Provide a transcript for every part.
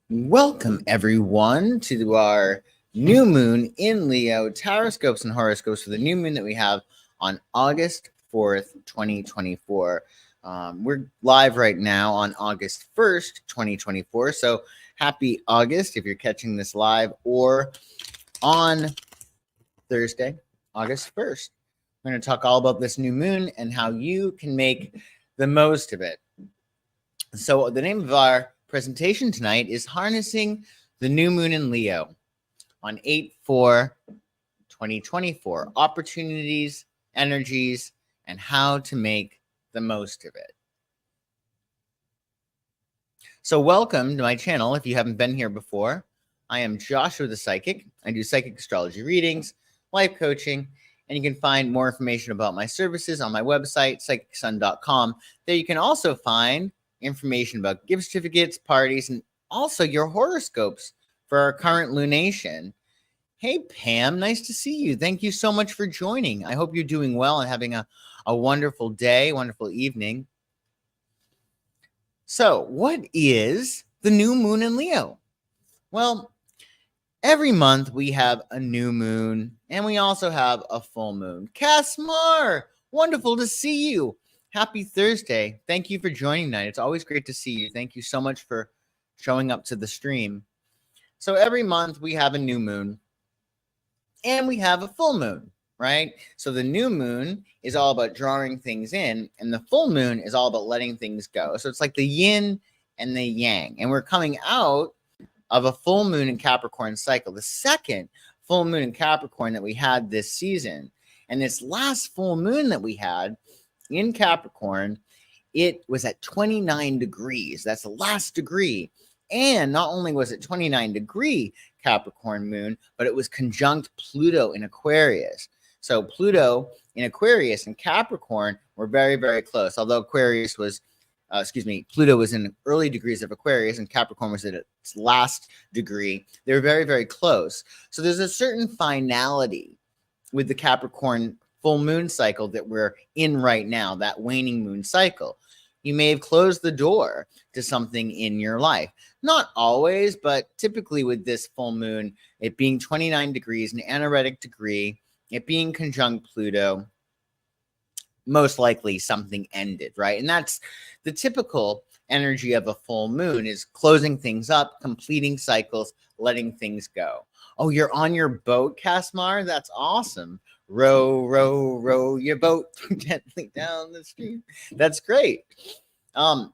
Welcome, everyone, to our new moon in Leo Tarotscopes and Horoscopes for the new moon that we have on August 4th, 2024. We're live right now on August 1st, 2024. So happy August if you're catching this live or on Thursday, August 1st. We're going to talk all about this new moon and how you can make the most of it. So the name of our presentation tonight is Harnessing the New Moon in Leo on 8/4/2024. Opportunities, energies, and how to make the most of it. So welcome to my channel. If you haven't been here before, I am Joshua the Psychic. I do psychic astrology readings, life coaching, and you can find more information about my services on my website, psychicsun.com. There you can also find information about gift certificates, parties, and also your horoscopes for our current lunation. Hey, Pam, nice to see you. Thank you so much for joining. I hope you're doing well and having a wonderful day, wonderful evening. So, what is the new moon in Leo? Well, every month we have a new moon and we also have a full moon. Casmar, wonderful to see you. Happy Thursday. Thank you for joining tonight. It's always great to see you. Thank you so much for showing up to the stream. So every month we have a new moon and we have a full moon, right? So the new moon is all about drawing things in and the full moon is all about letting things go. So it's like the yin and the yang. And we're coming out of a full moon in Capricorn cycle, the second full moon in Capricorn that we had this season. And this last full moon that we had in Capricorn, it was at 29 degrees. That's the last degree. And not only was it 29-degree Capricorn moon, but it was conjunct Pluto in Aquarius. So Pluto in Aquarius and Capricorn were very, very close. Although Aquarius was, Pluto was in early degrees of Aquarius and Capricorn was at its last degree. They were very, very close. So there's a certain finality with the Capricorn full moon cycle that we're in right now, that waning moon cycle. You may have closed the door to something in your life. Not always, but typically with this full moon, it being 29 degrees, an anaretic degree, it being conjunct Pluto, most likely something ended, right? And that's the typical energy of a full moon, is closing things up, completing cycles, letting things go. Oh, you're on your boat, Casmar? That's awesome. Row, row, row your boat gently down the stream. That's great.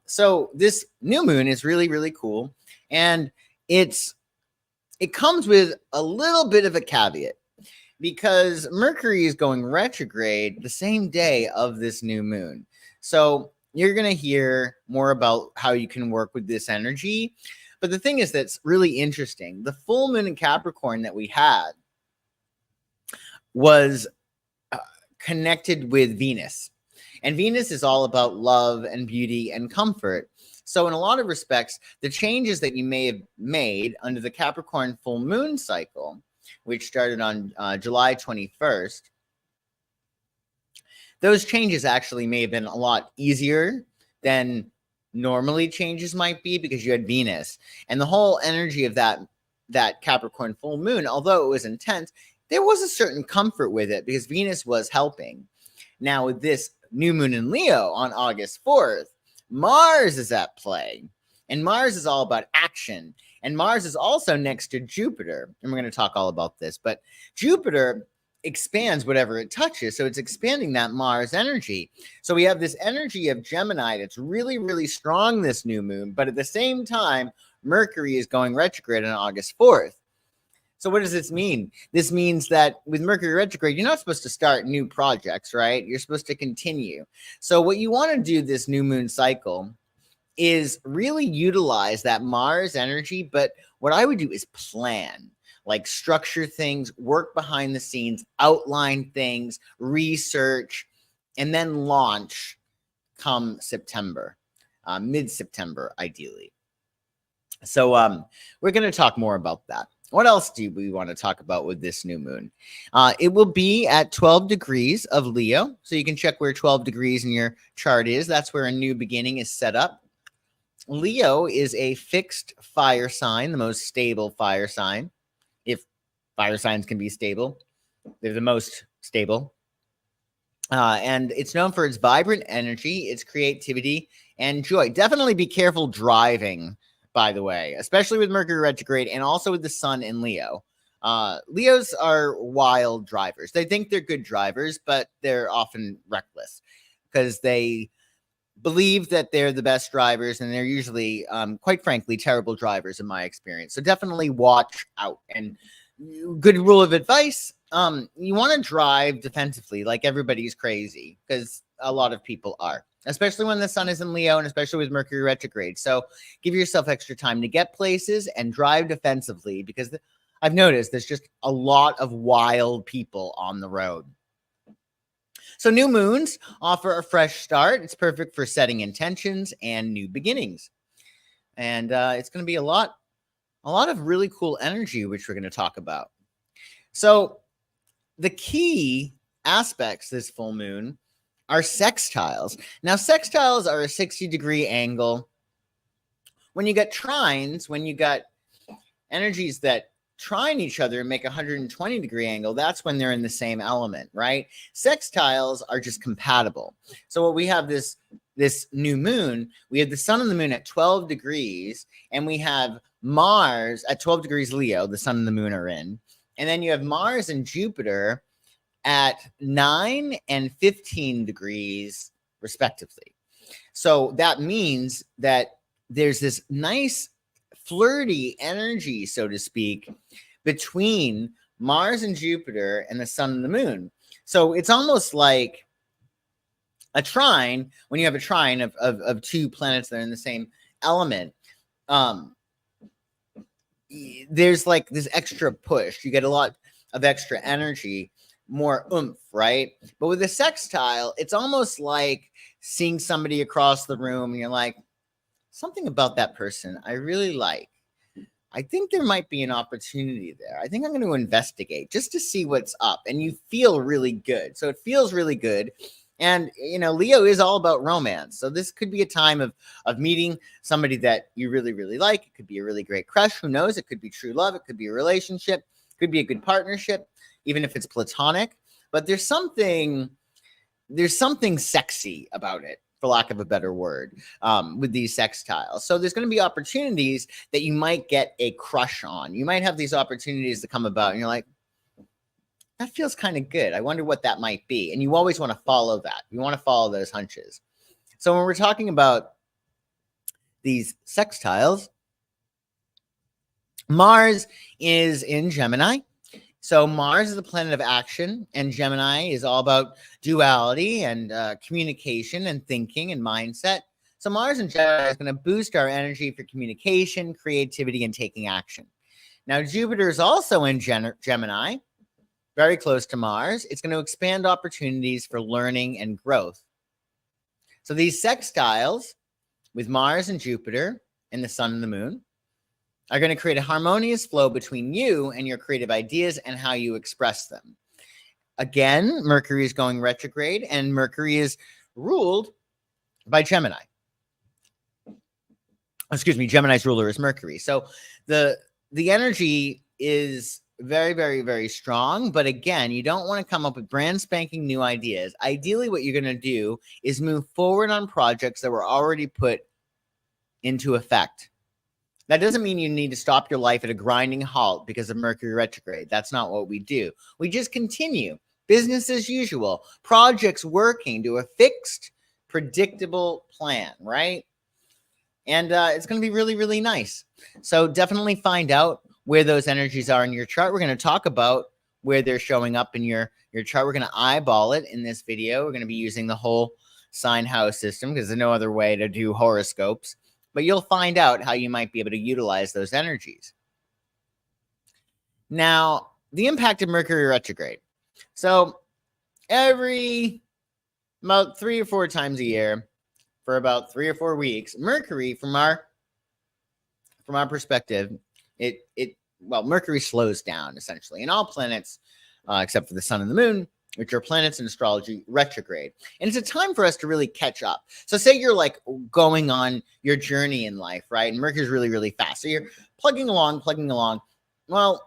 So this new moon is really, really cool. And it comes with a little bit of a caveat because Mercury is going retrograde the same day of this new moon. So you're going to hear more about how you can work with this energy. But the thing is that's really interesting. The full moon in Capricorn that we had was connected with Venus. And Venus is all about love and beauty and comfort. So in a lot of respects, the changes that you may have made under the Capricorn full moon cycle, which started on July 21st, those changes actually may have been a lot easier than normally changes might be because you had Venus. And the whole energy of that Capricorn full moon, although it was intense, there was a certain comfort with it because Venus was helping. Now with this new moon in Leo on August 4th, Mars is at play. And Mars is all about action. And Mars is also next to Jupiter. And we're going to talk all about this. But Jupiter expands whatever it touches. So it's expanding that Mars energy. So we have this energy of Gemini that's really, really strong this new moon. But at the same time, Mercury is going retrograde on August 4th. So what does this mean? This means that with Mercury retrograde, you're not supposed to start new projects, right? You're supposed to continue. So what you want to do this new moon cycle is really utilize that Mars energy. But what I would do is plan, like structure things, work behind the scenes, outline things, research, and then launch come September, mid-September, ideally. So we're going to talk more about that. What else do we want to talk about with this new moon? It will be at 12 degrees of Leo. So you can check where 12 degrees in your chart is. That's where a new beginning is set up. Leo is a fixed fire sign, the most stable fire sign. If fire signs can be stable, they're the most stable. And it's known for its vibrant energy, its creativity, and joy. Definitely be careful driving, by the way, especially with Mercury retrograde and also with the sun in Leo. Leos are wild drivers. They think they're good drivers, but they're often reckless because they believe that they're the best drivers, and they're usually, quite frankly, terrible drivers in my experience. So definitely watch out. And good rule of advice, you want to drive defensively, like everybody's crazy, because a lot of people are, especially when the sun is in Leo and especially with Mercury retrograde. So give yourself extra time to get places and drive defensively, because I've noticed there's just a lot of wild people on the road. So new moons offer a fresh start. It's perfect for setting intentions and new beginnings. And it's going to be a lot of really cool energy, which we're going to talk about. So the key aspects this full moon are sextiles. Now, sextiles are a 60-degree angle. When you get trines, when you got energies that trine each other and make a 120-degree angle, that's when they're in the same element, right? Sextiles are just compatible. So what we have this new moon, we have the sun and the moon at 12 degrees, and we have Mars at 12 degrees Leo, the sun and the moon are in. And then you have Mars and Jupiter at 9 and 15 degrees, respectively. So that means that there's this nice flirty energy, so to speak, between Mars and Jupiter and the sun and the moon. So it's almost like a trine. When you have a trine of two planets that are in the same element, there's like this extra push. You get a lot of extra energy, more oomph, right? But with a sextile, it's almost like seeing somebody across the room and you're like, something about that person I really like. I think there might be an opportunity there. I think I'm going to investigate just to see what's up. And you feel really good. So it feels really good. And, you know, Leo is all about romance. So this could be a time of meeting somebody that you really, really like. It could be a really great crush. Who knows? It could be true love. It could be a relationship. It could be a good partnership, even if it's platonic. But there's something sexy about it, for lack of a better word, with these sextiles. So there's going to be opportunities that you might get a crush on. You might have these opportunities to come about, and you're like, that feels kind of good. I wonder what that might be. And you always want to follow that. You want to follow those hunches. So when we're talking about these sextiles, Mars is in Gemini. So Mars is the planet of action, and Gemini is all about duality and communication and thinking and mindset. So Mars in Gemini is going to boost our energy for communication, creativity, and taking action. Now, Jupiter is also in Gemini, very close to Mars. It's going to expand opportunities for learning and growth. So these sextiles with Mars and Jupiter and the sun and the moon are going to create a harmonious flow between you and your creative ideas and how you express them. Again, Mercury is going retrograde, and Mercury is ruled by Gemini. Excuse me, Gemini's ruler is Mercury. So the energy is very, very, very strong. But again, you don't want to come up with brand spanking new ideas. Ideally, what you're going to do is move forward on projects that were already put into effect. That doesn't mean you need to stop your life at a grinding halt because of Mercury retrograde. That's not what we do. We just continue. Business as usual. Projects working to a fixed, predictable plan, right? And it's going to be really, really nice. So definitely find out where those energies are in your chart. We're going to talk about where they're showing up in your chart. We're going to eyeball it in this video. We're going to be using the whole sign house system because there's no other way to do horoscopes. But you'll find out how you might be able to utilize those energies. Now, the impact of Mercury retrograde. So every about 3 or 4 times a year for about 3 or 4 weeks, Mercury, from our perspective, Mercury slows down essentially. And all planets, except for the sun and the moon, which are planets in astrology, retrograde. And it's a time for us to really catch up. So say you're like going on your journey in life, right? And Mercury's really, really fast. So you're plugging along. Well,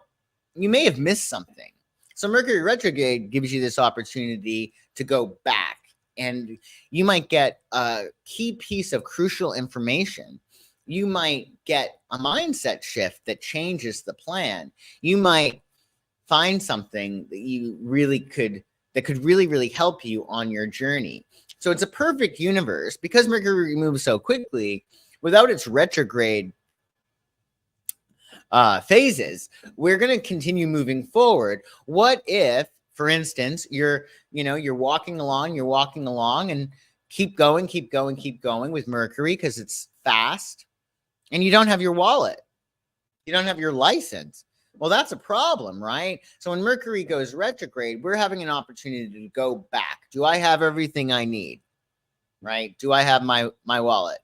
you may have missed something. So Mercury retrograde gives you this opportunity to go back, and you might get a key piece of crucial information. You might get a mindset shift that changes the plan. You might find something that you really could that could really, really help you on your journey. So it's a perfect universe because Mercury moves so quickly. Without its retrograde phases, we're going to continue moving forward. What if, for instance, you're walking along and keep going with Mercury because it's fast, and you don't have your wallet, you don't have your license. Well, that's a problem, right? So when Mercury goes retrograde, we're having an opportunity to go back. Do I have everything I need? Right? Do I have my wallet?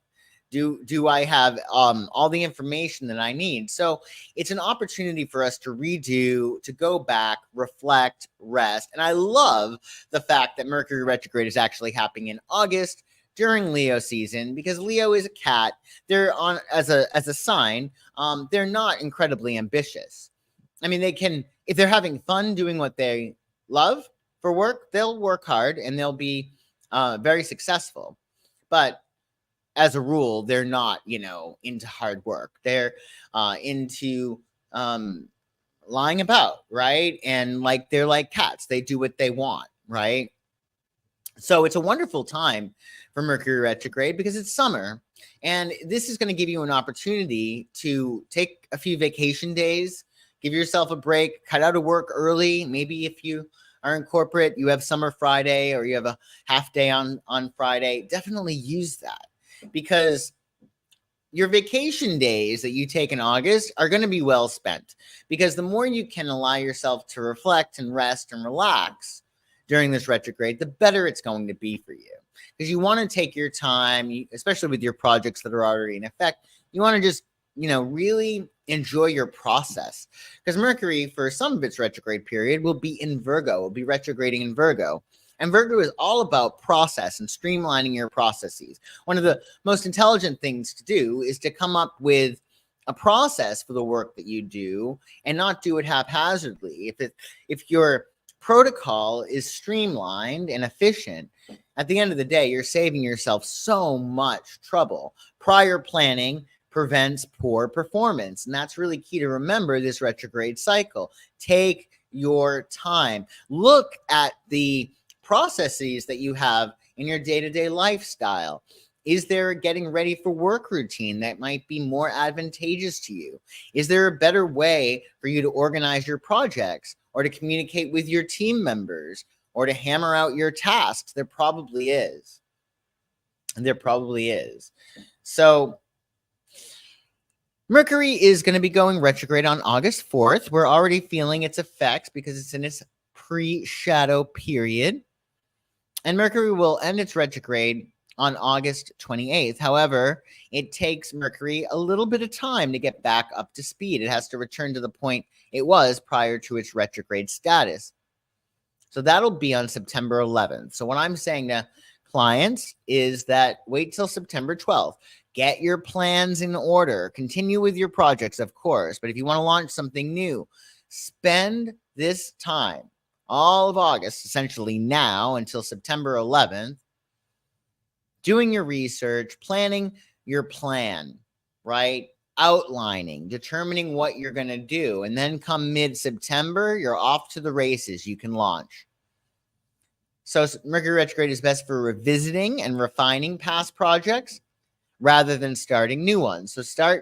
Do I have all the information that I need? So it's an opportunity for us to redo, to go back, reflect, rest. And I love the fact that Mercury retrograde is actually happening in August during Leo season, because Leo is a cat. They're on as a sign. They're not incredibly ambitious. I mean, they can, if they're having fun doing what they love for work, they'll work hard and they'll be very successful. But as a rule, they're not, into hard work. They're into lying about, right? And they're like cats. They do what they want, right? So it's a wonderful time for Mercury retrograde because it's summer. And this is going to give you an opportunity to take a few vacation days, give yourself a break, cut out of work early. Maybe if you are in corporate, you have summer Friday or you have a half day on Friday. Definitely use that, because your vacation days that you take in August are going to be well spent, because the more you can allow yourself to reflect and rest and relax during this retrograde, the better it's going to be for you, because you want to take your time, especially with your projects that are already in effect. You want to just, really enjoy your process, because Mercury, for some of its retrograde period, will be in Virgo, will be retrograding in Virgo. And Virgo is all about process and streamlining your processes. One of the most intelligent things to do is to come up with a process for the work that you do and not do it haphazardly. If your protocol is streamlined and efficient, at the end of the day, you're saving yourself so much trouble. Prior planning prevents poor performance. And that's really key to remember this retrograde cycle. Take your time. Look at the processes that you have in your day-to-day lifestyle. Is there a getting ready for work routine that might be more advantageous to you? Is there a better way for you to organize your projects or to communicate with your team members or to hammer out your tasks? There probably is. There probably is. So Mercury is going to be going retrograde on August 4th. We're already feeling its effects because it's in its pre-shadow period. And Mercury will end its retrograde on August 28th. However, it takes Mercury a little bit of time to get back up to speed. It has to return to the point it was prior to its retrograde status. So that'll be on September 11th. So what I'm saying to clients is that wait till September 12th. Get your plans in order. Continue with your projects, of course. But if you want to launch something new, spend this time, all of August, essentially now until September 11th, doing your research, planning your plan, right? Outlining, determining what you're going to do. And then come mid-September, you're off to the races. You can launch. So Mercury retrograde is best for revisiting and refining past projects rather than starting new ones. So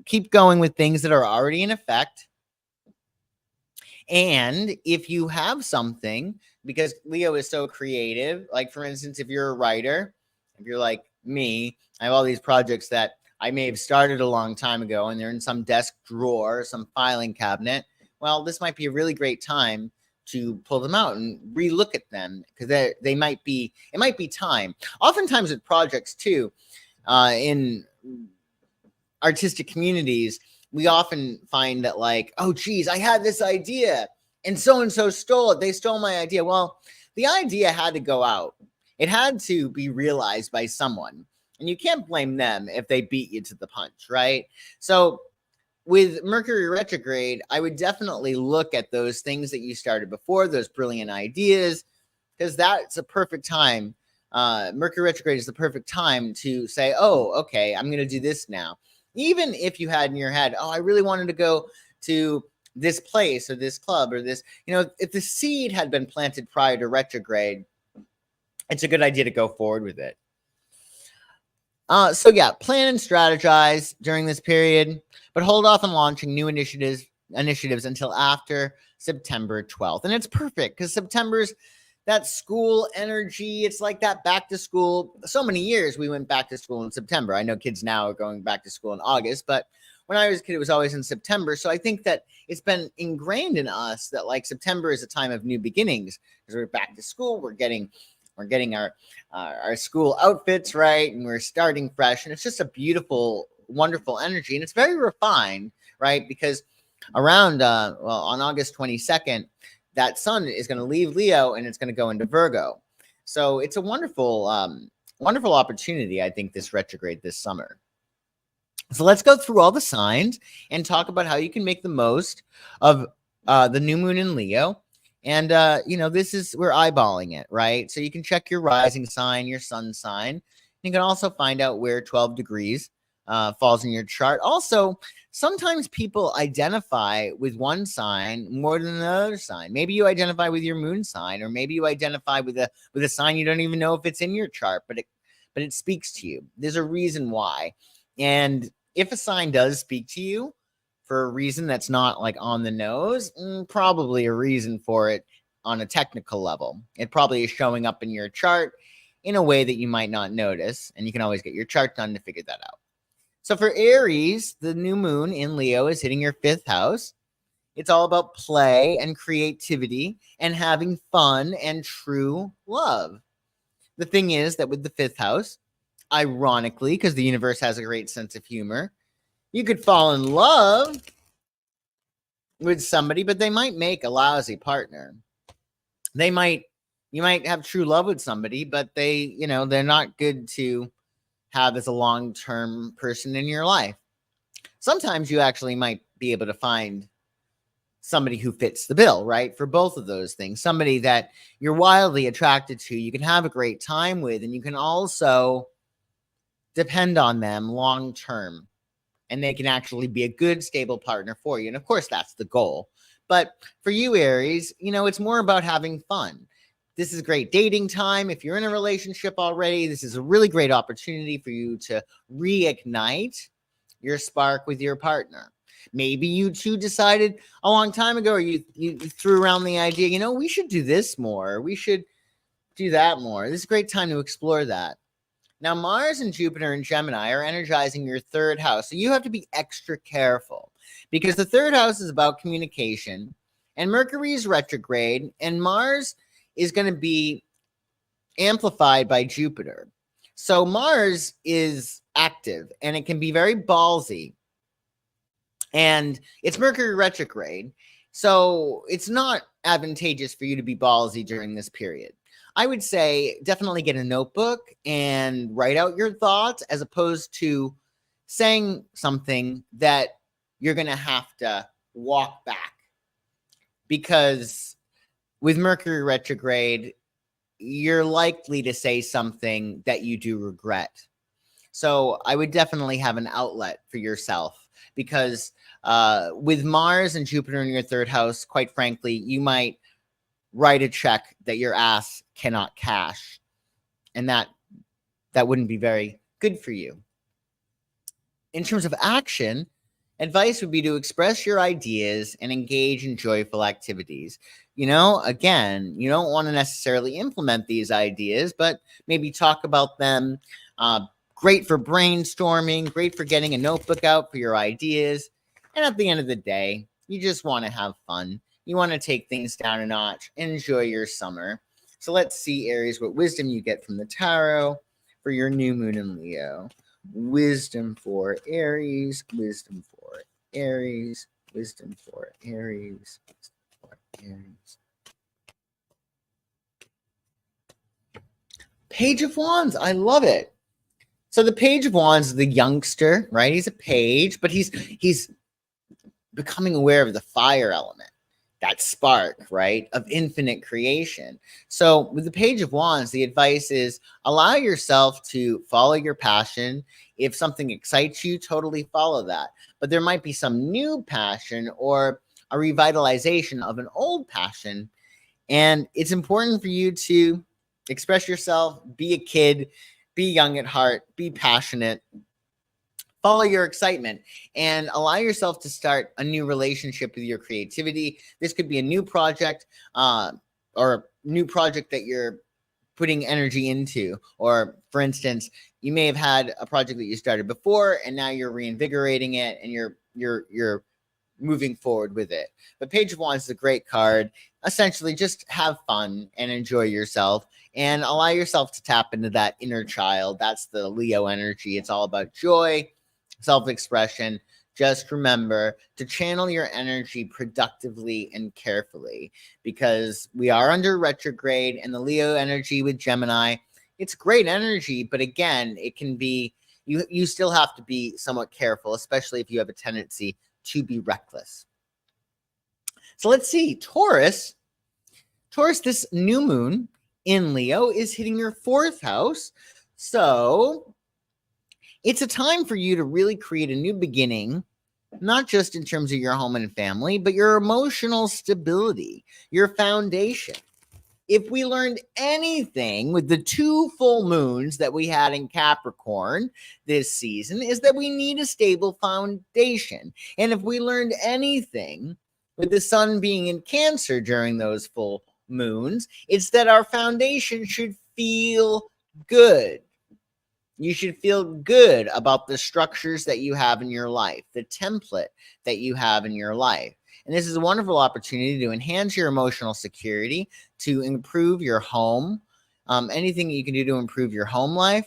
keep going with things that are already in effect. And if you have something, because Leo is so creative, like for instance, if you're a writer, if you're like me, I have all these projects that I may have started a long time ago and they're in some desk drawer, some filing cabinet. Well, this might be a really great time to pull them out and relook at them, because it might be time. Oftentimes with projects too, in artistic communities, we often find that oh geez, I had this idea and so stole it. They stole my idea. Well, the idea had to go out. It had to be realized by someone. And you can't blame them if they beat you to the punch, right? So with Mercury retrograde, I would definitely look at those things that you started before, those brilliant ideas, because that's a perfect time. Mercury retrograde is the perfect time to say, oh, okay, I'm going to do this now. Even if you had in your head, oh, I really wanted to go to this place or this club or this, if the seed had been planted prior to retrograde, it's a good idea to go forward with it. So yeah, plan and strategize during this period, but hold off on launching new initiatives until after September 12th. And it's perfect because September's that school energy. It's like that back to school. So many years we went back to school in September. I know kids now are going back to school in August, but when I was a kid, it was always in September. So I think that it's been ingrained in us that like September is a time of new beginnings because we're back to school. We're getting our school outfits right, and we're starting fresh. And it's just a beautiful, wonderful energy, and it's very refined, right? Because around on August 22nd, that sun is going to leave Leo and it's going to go into Virgo. So it's a wonderful, wonderful opportunity, I think, this retrograde this summer. So let's go through all the signs and talk about how you can make the most of the new moon in Leo. And, this is, we're eyeballing it, right? So you can check your rising sign, your sun sign. You can also find out where 12 degrees falls in your chart. Also, sometimes people identify with one sign more than another sign. Maybe you identify with your moon sign, or maybe you identify with a sign you don't even know if it's in your chart, but it speaks to you. There's a reason why. And if a sign does speak to you for a reason that's not like on the nose, probably a reason for it on a technical level. It probably is showing up in your chart in a way that you might not notice, and you can always get your chart done to figure that out. So for Aries, the new moon in Leo is hitting your 5th house. It's all about play and creativity and having fun and true love. The thing is that with the 5th house, ironically, because the universe has a great sense of humor, you could fall in love with somebody, but they might make a lousy partner. You might have true love with somebody, but they're not good to have as a long-term person in your life. Sometimes you actually might be able to find somebody who fits the bill, right? For both of those things, somebody that you're wildly attracted to, you can have a great time with, and you can also depend on them long-term, and they can actually be a good, stable partner for you. And of course, that's the goal. But for you, Aries, it's more about having fun. This is a great dating time. If you're in a relationship already, this is a really great opportunity for you to reignite your spark with your partner. Maybe you two decided a long time ago, or you threw around the idea, we should do this more. We should do that more. This is a great time to explore that. Now, Mars and Jupiter and Gemini are energizing your 3rd house. So you have to be extra careful because the 3rd house is about communication, and Mercury is retrograde, and Mars is going to be amplified by Jupiter. So Mars is active and it can be very ballsy, and it's Mercury retrograde. So it's not advantageous for you to be ballsy during this period. I would say definitely get a notebook and write out your thoughts, as opposed to saying something that you're going to have to walk back. Because with Mercury retrograde, you're likely to say something that you do regret. So I would definitely have an outlet for yourself, because with Mars and Jupiter in your 3rd house, quite frankly, you might write a check that your ass cannot cash, and that wouldn't be very good for you. In terms of action, advice would be to express your ideas and engage in joyful activities. Again, you don't want to necessarily implement these ideas, but maybe talk about them. Great for brainstorming, great for getting a notebook out for your ideas. And at the end of the day, you just want to have fun. You want to take things down a notch, enjoy your summer. So let's see, Aries, what wisdom you get from the tarot for your new moon in Leo. Wisdom for Aries, wisdom for Aries, wisdom for Aries. Aries. Page of Wands. I love it. So the Page of Wands is the youngster, right? He's a page, but he's becoming aware of the fire element, that spark, right, of infinite creation. So with the Page of Wands, the advice is allow yourself to follow your passion. If something excites you, totally follow that. But there might be some new passion or a revitalization of an old passion. And it's important for you to express yourself, be a kid, be young at heart, be passionate, follow your excitement, and allow yourself to start a new relationship with your creativity. This could be a new project or a new project that you're putting energy into. Or for instance, you may have had a project that you started before and now you're reinvigorating it and you're moving forward with it. But Page of Wands is a great card. Essentially, just have fun and enjoy yourself and allow yourself to tap into that inner child. That's the Leo energy. It's all about joy, self-expression. Just remember to channel your energy productively and carefully, because we are under retrograde, and the Leo energy with Gemini, it's great energy, but again, it can be, you still have to be somewhat careful, especially if you have a tendency to be reckless. So let's see, Taurus, this new moon in Leo is hitting your 4th house. So it's a time for you to really create a new beginning, not just in terms of your home and family, but your emotional stability, your foundation. If we learned anything with the 2 full moons that we had in Capricorn this season, is that we need a stable foundation. And if we learned anything with the sun being in Cancer during those full moons, it's that our foundation should feel good. You should feel good about the structures that you have in your life, the template that you have in your life. And this is a wonderful opportunity to enhance your emotional security, to improve your home, anything you can do to improve your home life.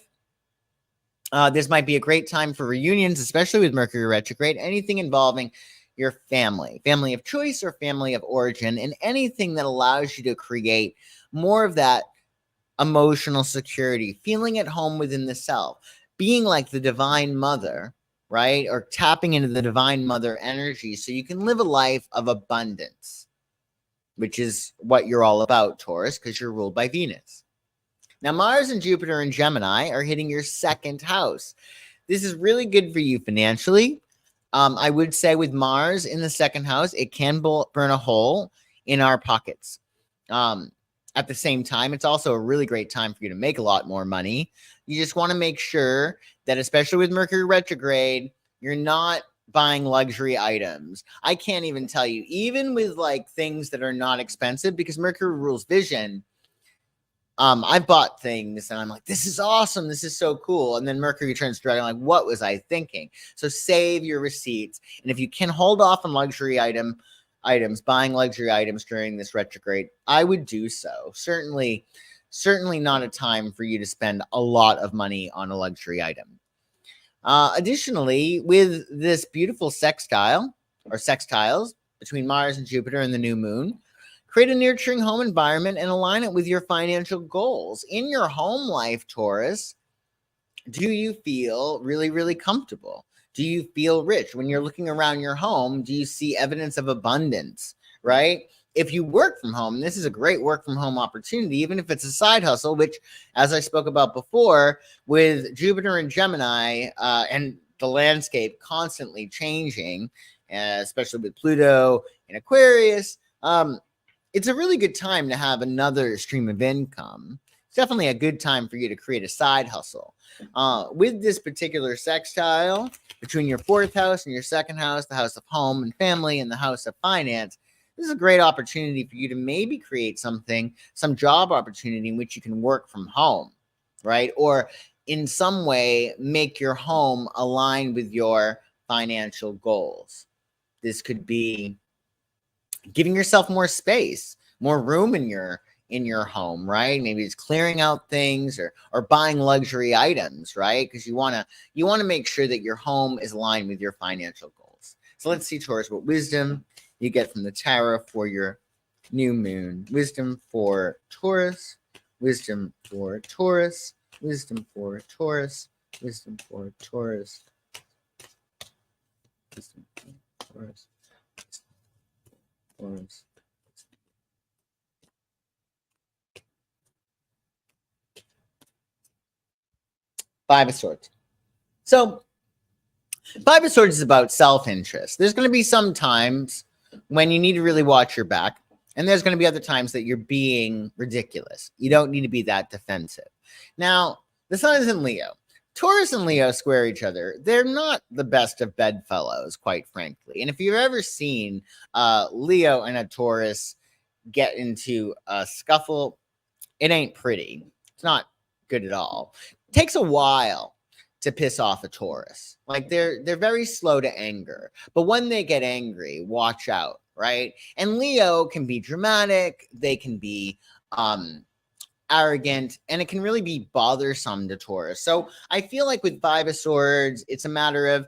This might be a great time for reunions, especially with Mercury retrograde, anything involving your family of choice or family of origin, and anything that allows you to create more of that emotional security, feeling at home within the self, being like the divine mother, right? Or tapping into the divine mother energy so you can live a life of abundance, which is what you're all about, Taurus, because you're ruled by Venus. Now, Mars and Jupiter and Gemini are hitting your 2nd house. This is really good for you financially. I would say with Mars in the 2nd house, it can burn a hole in our pockets. At the same time, it's also a really great time for you to make a lot more money. You just want to make sure that, especially with Mercury retrograde, you're not buying luxury items. I can't even tell you, even with like things that are not expensive, because Mercury rules vision. I've bought things and I'm like, this is awesome. This is so cool. And then Mercury turns to dragon, like, what was I thinking? So save your receipts. And if you can hold off on luxury items, buying luxury items during this retrograde, I would do so. Certainly not a time for you to spend a lot of money on a luxury item. Additionally, with this beautiful sextile or sextiles between Mars and Jupiter and the new moon, create a nurturing home environment and align it with your financial goals. In your home life, Taurus, do you feel really, really comfortable? Do you feel rich? When you're looking around your home, do you see evidence of abundance, right? If you work from home, this is a great work from home opportunity, even if it's a side hustle, which, as I spoke about before, with Jupiter and Gemini and the landscape constantly changing, especially with Pluto and Aquarius, it's a really good time to have another stream of income. It's definitely a good time for you to create a side hustle. With this particular sextile between your 4th house and your 2nd house, the house of home and family, and the house of finance, this is a great opportunity for you to maybe create some job opportunity in which you can work from home, right? Or in some way make your home align with your financial goals. This could be giving yourself more space, more room in your home, right? Maybe it's clearing out things or buying luxury items, right? Because you want to make sure that your home is aligned with your financial goals. So let's see, Taurus, what wisdom you get from the tarot for your new moon. Wisdom for Taurus, wisdom for Taurus, wisdom for Taurus, wisdom for Taurus, wisdom for Taurus, Taurus. Five of Swords. So, Five of Swords is about self-interest. There's going to be some times when you need to really watch your back, and there's going to be other times that you're being ridiculous. You don't need to be that defensive. Now, the sun is in Leo. Taurus and Leo square each other. They're not the best of bedfellows, quite frankly. And if you've ever seen Leo and a Taurus get into a scuffle, it ain't pretty. It's not good at all. It takes a while to piss off a Taurus. Like they're very slow to anger. But when they get angry, watch out, right? And Leo can be dramatic, they can be arrogant, and it can really be bothersome to Taurus. So I feel like with Five of Swords, it's a matter of,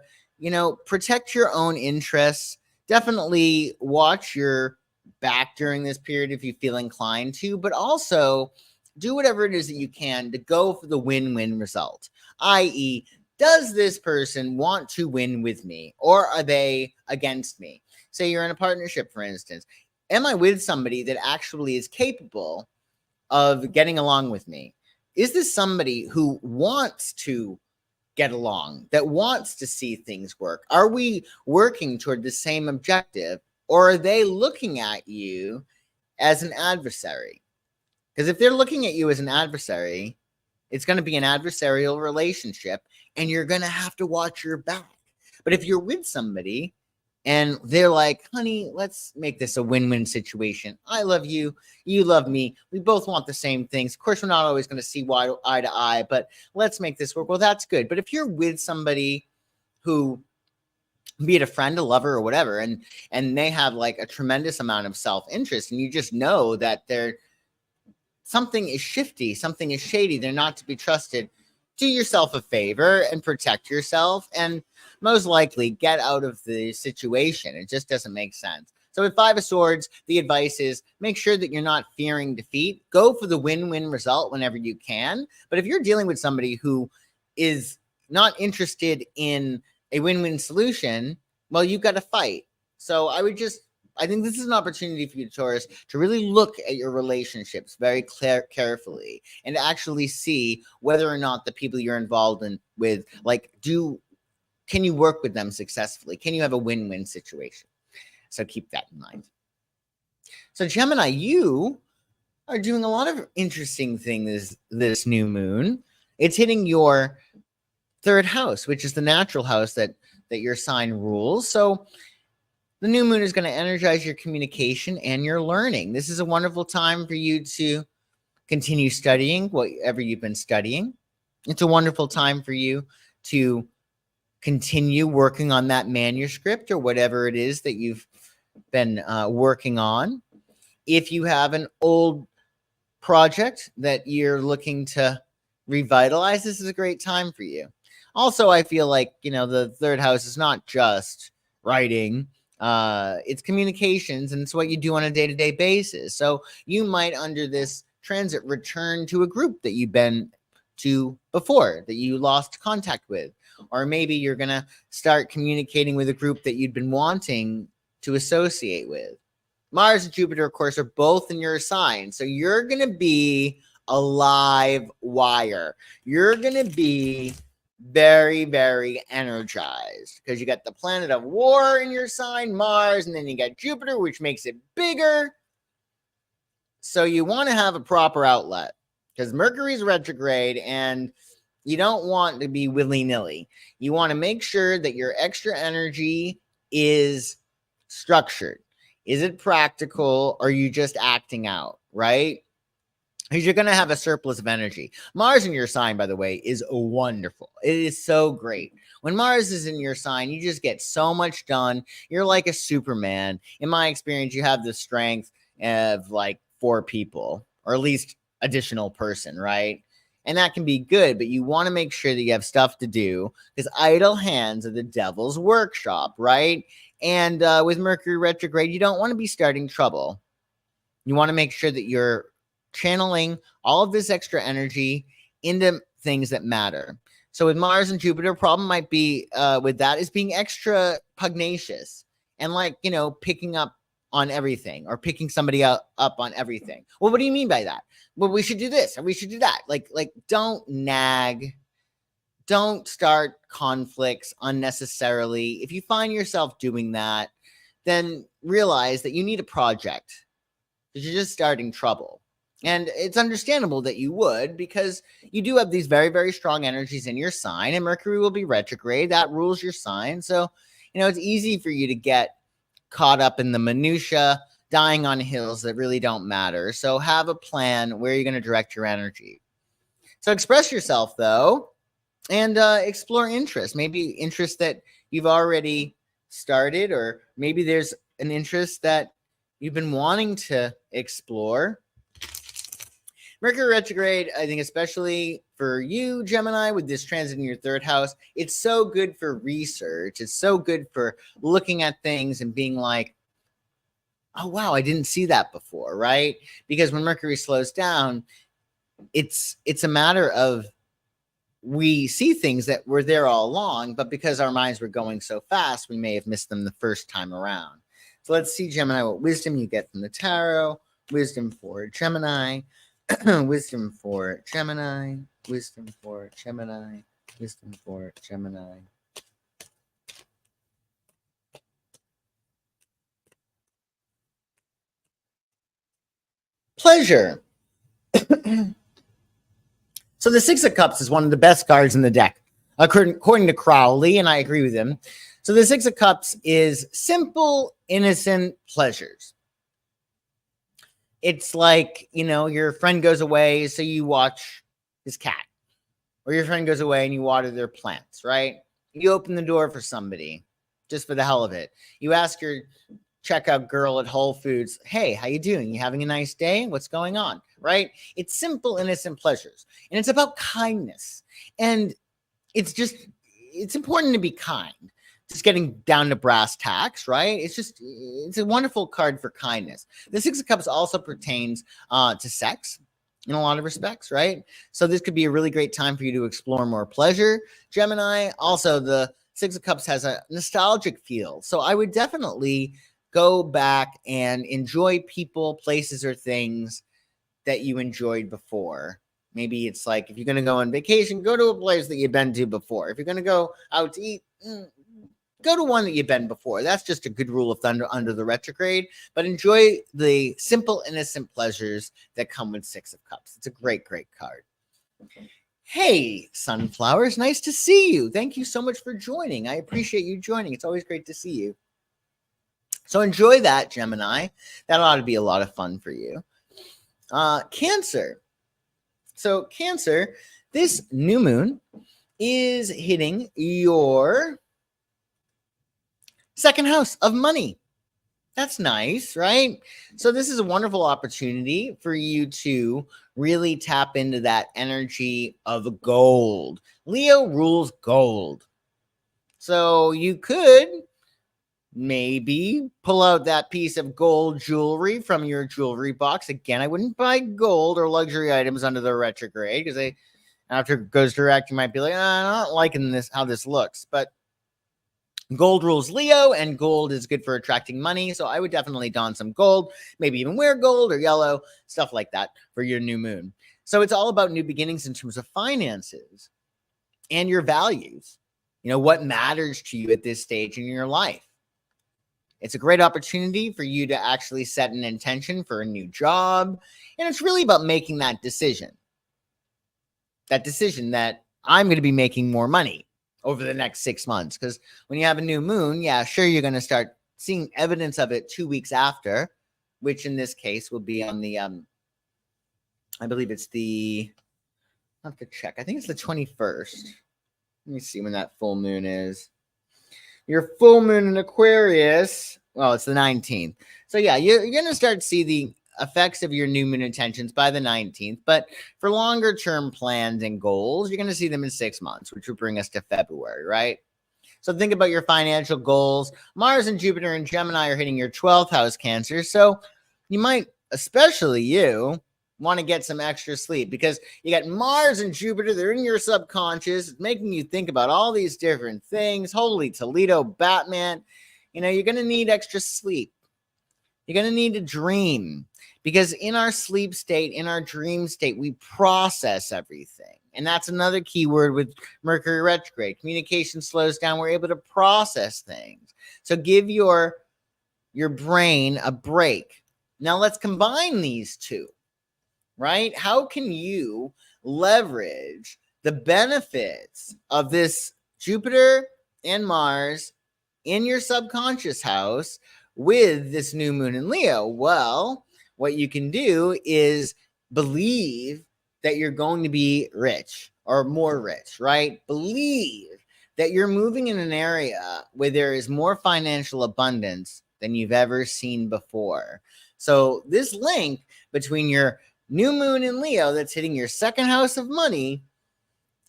protect your own interests. Definitely watch your back during this period if you feel inclined to, but also do whatever it is that you can to go for the win-win result, i.e., does this person want to win with me or are they against me? Say you're in a partnership, for instance. Am I with somebody that actually is capable of getting along with me? Is this somebody who wants to get along, that wants to see things work? Are we working toward the same objective, or are they looking at you as an adversary? Because if they're looking at you as an adversary, it's going to be an adversarial relationship, and you're going to have to watch your back. But if you're with somebody and they're like, honey, let's make this a win-win situation. I love you. You love me. We both want the same things. Of course, we're not always going to see eye to eye, but let's make this work. Well, that's good. But if you're with somebody who, be it a friend, a lover, or whatever, and they have like a tremendous amount of self-interest, and you just know that something is shifty, something is shady, they're not to be trusted, do yourself a favor and protect yourself, and most likely get out of the situation. It just doesn't make sense. So with Five of Swords, the advice is make sure that you're not fearing defeat. Go for the win-win result whenever you can. But if you're dealing with somebody who is not interested in a win-win solution, well, you've got to fight. So I think this is an opportunity for you, Taurus, to really look at your relationships very carefully and to actually see whether or not the people you're involved with, can you work with them successfully? Can you have a win-win situation? So keep that in mind. So Gemini, you are doing a lot of interesting things this new moon. It's hitting your third house, which is the natural house that your sign rules. So the new moon is going to energize your communication and your learning. This is a wonderful time for you to continue studying whatever you've been studying. It's a wonderful time for you to continue working on that manuscript or whatever it is that you've been working on. If you have an old project that you're looking to revitalize, this is a great time for you. Also, I feel like, the third house is not just writing. It's communications, and it's what you do on a day-to-day basis. So you might, under this transit, return to a group that you've been to before that you lost contact with, or maybe you're gonna start communicating with a group that you'd been wanting to associate with. Mars and Jupiter, of course, are both in your sign, so you're gonna be a live wire. You're gonna be very, very energized because you got the planet of war in your sign, Mars, and then you got Jupiter, which makes it bigger. So you want to have a proper outlet because Mercury's retrograde and you don't want to be willy-nilly. You want to make sure that your extra energy is structured. Is it practical, or are you just acting out, right? Because you're going to have a surplus of energy. Mars in your sign, by the way, is wonderful. It is so great. When Mars is in your sign, you just get so much done. You're like a Superman. In my experience, you have the strength of like 4 people, or at least additional person, right? And that can be good, but you want to make sure that you have stuff to do because idle hands are the devil's workshop, right? And with Mercury retrograde, you don't want to be starting trouble. You want to make sure that you're channeling all of this extra energy into things that matter. So with Mars and Jupiter, problem might be with that is being extra pugnacious and like, picking up on everything or picking somebody up on everything. Well, what do you mean by that? Well, we should do this or we should do that. Like don't nag. Don't start conflicts unnecessarily. If you find yourself doing that, then realize that you need a project because you're just starting trouble. And it's understandable that you would, because you do have these very, very strong energies in your sign, and Mercury will be retrograde. That rules your sign. So, it's easy for you to get caught up in the minutia, dying on hills that really don't matter. So have a plan where you're going to direct your energy. So express yourself, though, and explore interests. Maybe interests that you've already started, or maybe there's an interest that you've been wanting to explore. Mercury retrograde, I think, especially for you, Gemini, with this transit in your third house, it's so good for research. It's so good for looking at things and being like, oh, wow, I didn't see that before, right? Because when Mercury slows down, it's a matter of we see things that were there all along, but because our minds were going so fast, we may have missed them the first time around. So let's see, Gemini, what wisdom you get from the tarot. Wisdom for Gemini. Wisdom for Gemini. Wisdom for Gemini. Wisdom for Gemini. Pleasure. So the Six of Cups is one of the best cards in the deck, according to Crowley, and I agree with him. So the Six of Cups is simple, innocent pleasures. It's like, your friend goes away, so you watch his cat. Or your friend goes away and you water their plants, right? You open the door for somebody, just for the hell of it. You ask your checkout girl at Whole Foods, hey, how you doing? You having a nice day? What's going on, right? It's simple, innocent pleasures. And it's about kindness. And it's important to be kind. Just getting down to brass tacks, right? It's a wonderful card for kindness. The Six of Cups also pertains to sex in a lot of respects, right? So this could be a really great time for you to explore more pleasure. Gemini, also the Six of Cups has a nostalgic feel. So I would definitely go back and enjoy people, places, or things that you enjoyed before. Maybe it's like if you're going to go on vacation, go to a place that you've been to before. If you're going to go out to eat, go to one that you've been before. That's just a good rule of thumb under the retrograde. But enjoy the simple, innocent pleasures that come with Six of Cups. It's a great, great card. Hey, Sunflowers, nice to see you. Thank you so much for joining. I appreciate you joining. It's always great to see you. So enjoy that, Gemini. That ought to be a lot of fun for you. Cancer. So Cancer, this new moon is hitting your second house of money. That's nice, right? So this is a wonderful opportunity for you to really tap into that energy of gold. Leo rules gold. So you could maybe pull out that piece of gold jewelry from your jewelry box. Again, I wouldn't buy gold or luxury items under the retrograde because after it goes direct, you might be like, I'm not liking this, how this looks. But gold rules Leo, and gold is good for attracting money. So I would definitely don some gold, maybe even wear gold or yellow, stuff like that for your new moon. So it's all about new beginnings in terms of finances and your values. What matters to you at this stage in your life. It's a great opportunity for you to actually set an intention for a new job. And it's really about making that decision. That decision that I'm going to be making more money over the next 6 months. Because when you have a new moon, yeah, sure, you're going to start seeing evidence of it 2 weeks after, which in this case will be on the, I believe it's the, I'll have to check. I think it's the 21st. Let me see when that full moon is. Your full moon in Aquarius, well, it's the 19th. So yeah, you're going to start to see the effects of your new moon intentions by the 19th. But for longer term plans and goals, you're going to see them in 6 months, which will bring us to February, right? So think about your financial goals. Mars and Jupiter and Gemini are hitting your 12th house, Cancer. So you might especially you, want to get some extra sleep because you got Mars and Jupiter. They're in your subconscious, making you think about all these different things. Holy Toledo, Batman. You're going to need extra sleep. You're going to need to dream because in our sleep state, in our dream state, we process everything. And that's another key word with Mercury retrograde. Communication slows down. We're able to process things. So give your brain a break. Now let's combine these two, right? How can you leverage the benefits of this Jupiter and Mars in your subconscious house with this new moon in Leo? Well, what you can do is believe that you're going to be rich or more rich, right? Believe that you're moving in an area where there is more financial abundance than you've ever seen before. So this link between your new moon in Leo that's hitting your second house of money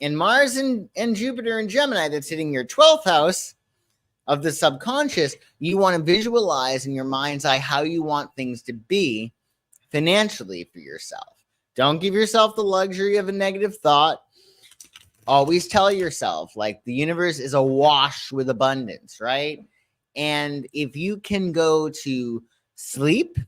and Mars and Jupiter and Gemini that's hitting your 12th house of the subconscious, you want to visualize in your mind's eye how you want things to be financially for yourself. Don't give yourself the luxury of a negative thought. Always tell yourself, like, the universe is awash with abundance, right? And if you can go to sleep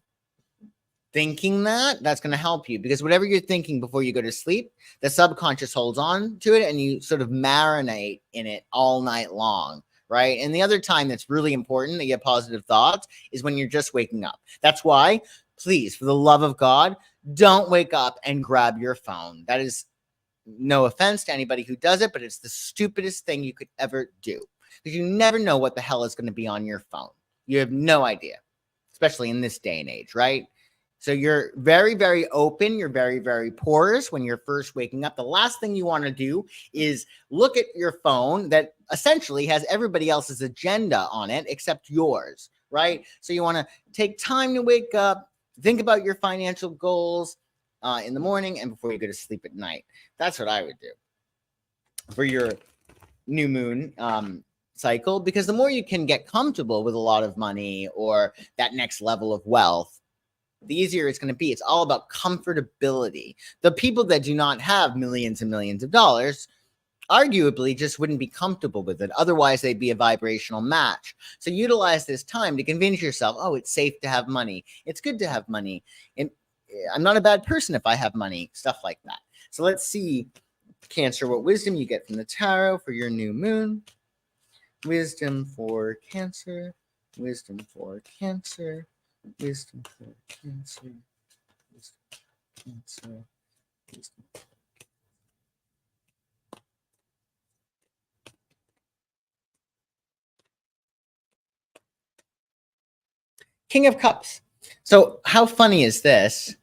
thinking that, that's going to help you, because whatever you're thinking before you go to sleep, the subconscious holds on to it and you sort of marinate in it all night long. Right. And the other time that's really important to get positive thoughts is when you're just waking up. That's why, please, for the love of God, don't wake up and grab your phone. That is, no offense to anybody who does it, but it's the stupidest thing you could ever do, because you never know what the hell is going to be on your phone. You have no idea, especially in this day and age, right? So you're very, very open. You're very, very porous when you're first waking up. The last thing you want to do is look at your phone that essentially has everybody else's agenda on it except yours, right? So you want to take time to wake up, think about your financial goals in the morning and before you go to sleep at night. That's what I would do for your new moon cycle, because the more you can get comfortable with a lot of money or that next level of wealth, the easier it's going to be. It's all about comfortability. The people that do not have millions and millions of dollars arguably just wouldn't be comfortable with it. Otherwise, they'd be a vibrational match. So utilize this time to convince yourself, oh, it's safe to have money. It's good to have money. And I'm not a bad person if I have money, stuff like that. So let's see, Cancer, what wisdom you get from the tarot for your new moon. Wisdom for Cancer. Wisdom for Cancer. Wisdom for Cancer. Wisdom for Cancer. Wisdom. King of Cups. So how funny is this?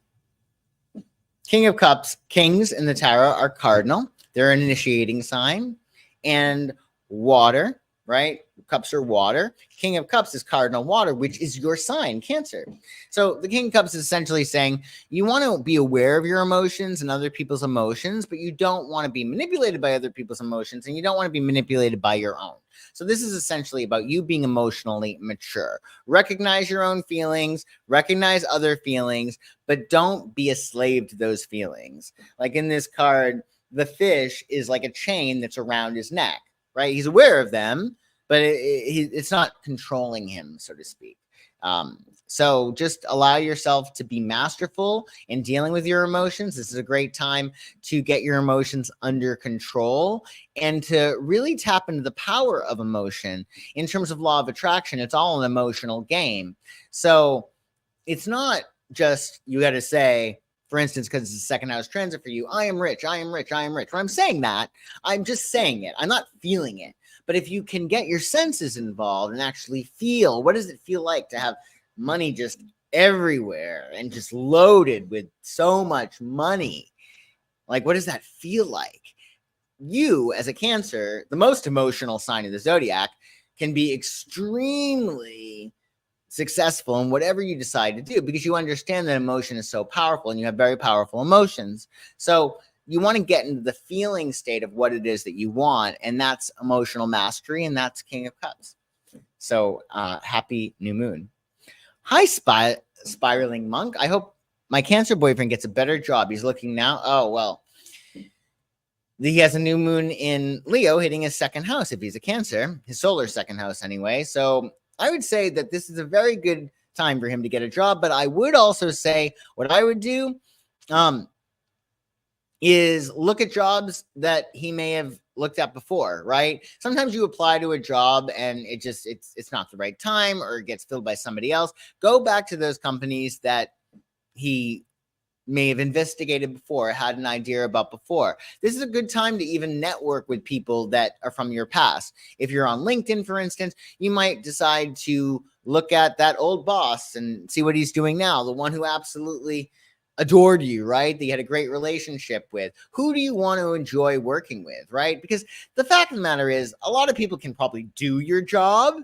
King of Cups, kings in the tarot are cardinal. They're an initiating sign. And water, right? Cups are water. King of Cups is cardinal water, which is your sign, Cancer. So the King of Cups is essentially saying you want to be aware of your emotions and other people's emotions, but you don't want to be manipulated by other people's emotions, and you don't want to be manipulated by your own. So this is essentially about you being emotionally mature. Recognize your own feelings, recognize other feelings, but don't be a slave to those feelings. Like in this card, the fish is like a chain that's around his neck, right? He's aware of them, but it's not controlling him, so to speak. So just allow yourself to be masterful in dealing with your emotions. This is a great time to get your emotions under control and to really tap into the power of emotion. In terms of law of attraction, it's all an emotional game. So it's not just, you got to say, for instance, because it's a second house transit for you, I am rich, I am rich, I am rich. When I'm saying that, I'm just saying it. I'm not feeling it. But if you can get your senses involved and actually feel, what does it feel like to have money just everywhere and just loaded with so much money? Like, what does that feel like? You, as a Cancer, the most emotional sign of the zodiac, can be extremely successful in whatever you decide to do, because you understand that emotion is so powerful and you have very powerful emotions. So you want to get into the feeling state of what it is that you want, and that's emotional mastery, and that's King of Cups. So happy new moon. Hi, spiraling monk. I hope my Cancer boyfriend gets a better job. He's looking now. Oh, well, he has a new moon in Leo hitting his second house if he's a Cancer, his solar second house anyway. So I would say that this is a very good time for him to get a job. But I would also say what I would do is look at jobs that he may have looked at before, right? Sometimes you apply to a job and it's not the right time or it gets filled by somebody else. Go back to those companies that he may have investigated before, had an idea about before. This is a good time to even network with people that are from your past. If you're on LinkedIn, for instance, you might decide to look at that old boss and see what he's doing now, the one who absolutely adored you, right? That you had a great relationship with. Who do you want to enjoy working with, right? Because the fact of the matter is, a lot of people can probably do your job,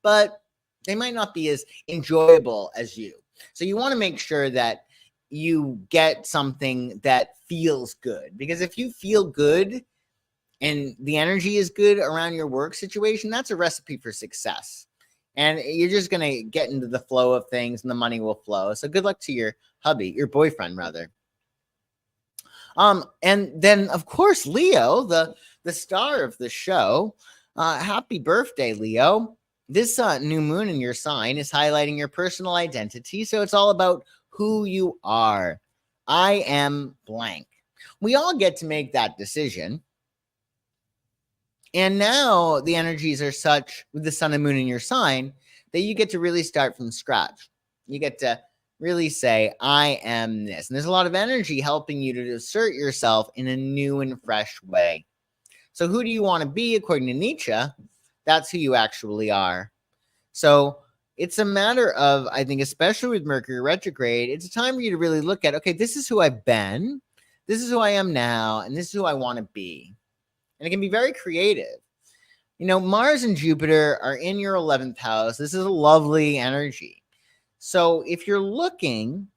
but they might not be as enjoyable as you. So you want to make sure that you get something that feels good, because if you feel good and the energy is good around your work situation, that's a recipe for success. And you're just going to get into the flow of things and the money will flow. So good luck to your hubby, your boyfriend rather. And then of course, Leo, the star of the show, happy birthday, Leo. This new moon in your sign is highlighting your personal identity. So it's all about who you are. I am blank. We all get to make that decision. And now the energies are such with the sun and moon in your sign that you get to really start from scratch. You get to really say, I am this. And there's a lot of energy helping you to assert yourself in a new and fresh way. So who do you want to be? According to Nietzsche, that's who you actually are. So it's a matter of, I think, especially with Mercury retrograde, it's a time for you to really look at, okay, this is who I've been, this is who I am now, and this is who I want to be. And it can be very creative. You know, Mars and Jupiter are in your 11th house. This is a lovely energy. So if you're looking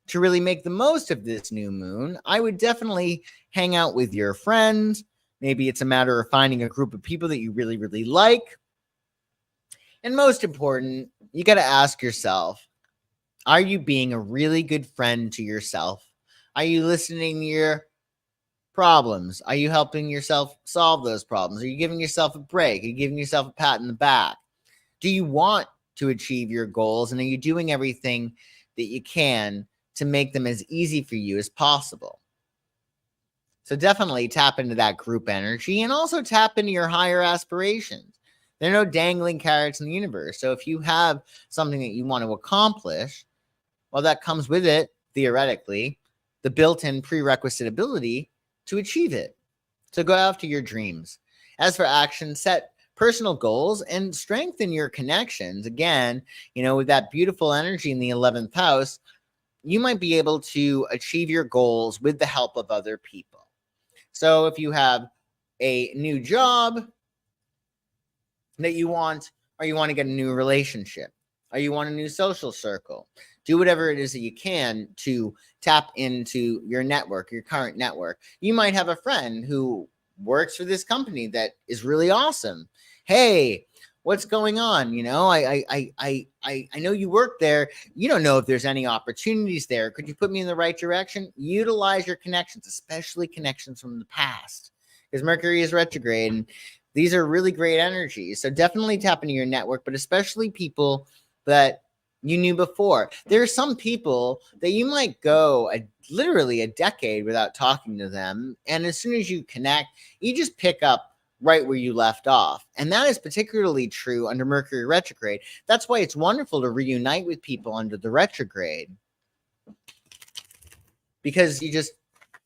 to really make the most of this new moon, I would definitely hang out with your friends. Maybe it's a matter of finding a group of people that you really, really like. And most important, you got to ask yourself, are you being a really good friend to yourself? Are you listening to your problems? Are you helping yourself solve those problems? Are you giving yourself a break? Are you giving yourself a pat in the back? Do you want to achieve your goals? And are you doing everything that you can to make them as easy for you as possible? So definitely tap into that group energy and also tap into your higher aspirations. There are no dangling carrots in the universe. So if you have something that you want to accomplish, well, that comes with it, theoretically, the built-in prerequisite ability to achieve it. So go after your dreams. As for action, set personal goals and strengthen your connections. Again, you know, with that beautiful energy in the 11th house, you might be able to achieve your goals with the help of other people. So if you have a new job that you want, or you want to get a new relationship, or you want a new social circle, do whatever it is that you can to tap into your network, your current network. You might have a friend who works for this company that is really awesome. Hey, what's going on? You know, I know you work there. You don't know if there's any opportunities there. Could you put me in the right direction? Utilize your connections, especially connections from the past, because Mercury is retrograde and these are really great energies. So definitely tap into your network, but especially people that you knew before. There are some people that you might go literally a decade without talking to them. And as soon as you connect, you just pick up right where you left off. And that is particularly true under Mercury retrograde. That's why it's wonderful to reunite with people under the retrograde, because you just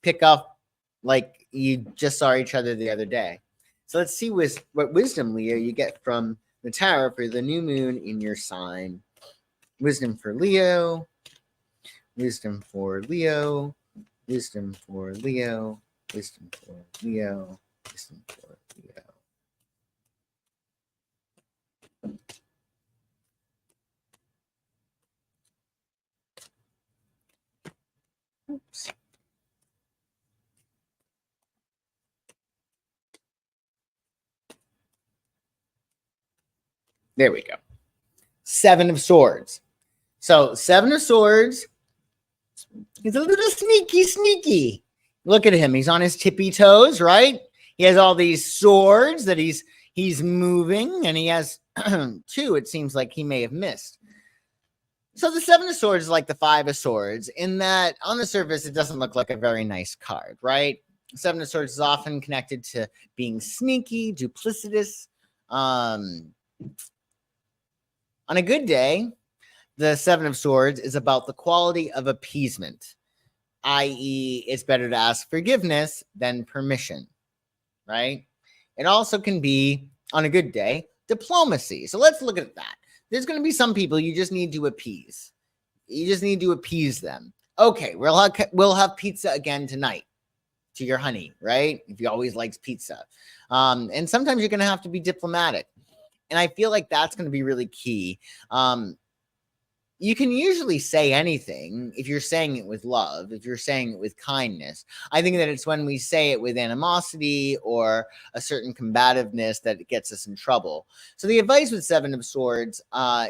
pick up like you just saw each other the other day. So let's see what wisdom, Leo, you get from the tarot for the new moon in your sign. Wisdom for Leo. Wisdom for Leo. Wisdom for Leo. Wisdom for Leo. Wisdom for Leo. Oops. There we go. Seven of Swords. So, Seven of Swords He's a little sneaky. Look at him. He's on his tippy toes, right? He has all these swords that he's moving, and he has two, it seems like he may have missed. So the Seven of Swords is like the Five of Swords in that on the surface, it doesn't look like a very nice card, right? Seven of Swords is often connected to being sneaky, duplicitous. On a good day, the Seven of Swords is about the quality of appeasement, i.e., it's better to ask forgiveness than permission, right? It also can be, on a good day, diplomacy. So let's look at that. There's going to be some people you just need to appease. You just need to appease them. Okay, we'll have pizza again tonight to your honey, right? If he always likes pizza. And sometimes you're going to have to be diplomatic. And I feel like that's going to be really key. You can usually say anything if you're saying it with love, if you're saying it with kindness. I think that it's when we say it with animosity or a certain combativeness that it gets us in trouble. So the advice with Seven of Swords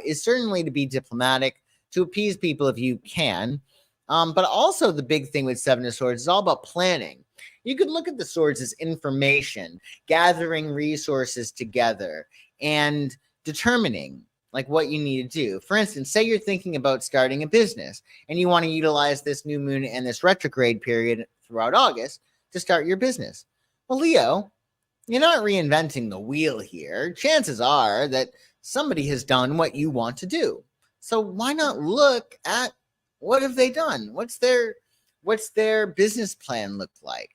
is certainly to be diplomatic, to appease people if you can. But also the big thing with Seven of Swords is all about planning. You could look at the swords as information, gathering resources together, and determining like what you need to do. For instance, say you're thinking about starting a business and you want to utilize this new moon and this retrograde period throughout August to start your business. Well, Leo, you're not reinventing the wheel here. Chances are that somebody has done what you want to do. So why not look at what have they done? What's their business plan look like?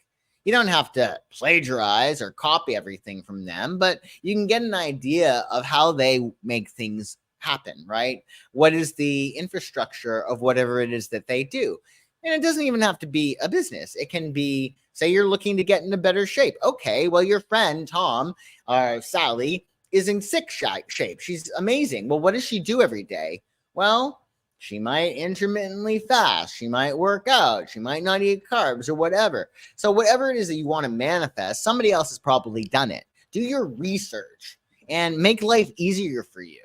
You don't have to plagiarize or copy everything from them, but you can get an idea of how they make things happen, right? What is the infrastructure of whatever it is that they do? And it doesn't even have to be a business. It can be, say you're looking to get into better shape. Okay, well, your friend, Tom, or Sally, is in sick shape. She's amazing. Well, what does she do every day? Well, she might intermittently fast. She might work out. She might not eat carbs or whatever. So whatever it is that you want to manifest, somebody else has probably done it. Do your research and make life easier for you.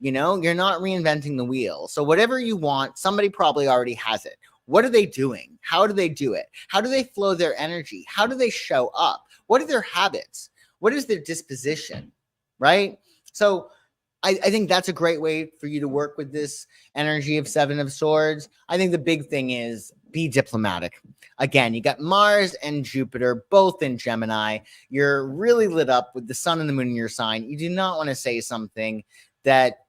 You know, you're not reinventing the wheel. So whatever you want, somebody probably already has it. What are they doing? How do they do it? How do they flow their energy? How do they show up? What are their habits? What is their disposition? Right? So I think that's a great way for you to work with this energy of Seven of Swords. I think the big thing is be diplomatic. Again, you got Mars and Jupiter, both in Gemini. You're really lit up with the sun and the moon in your sign. You do not want to say something that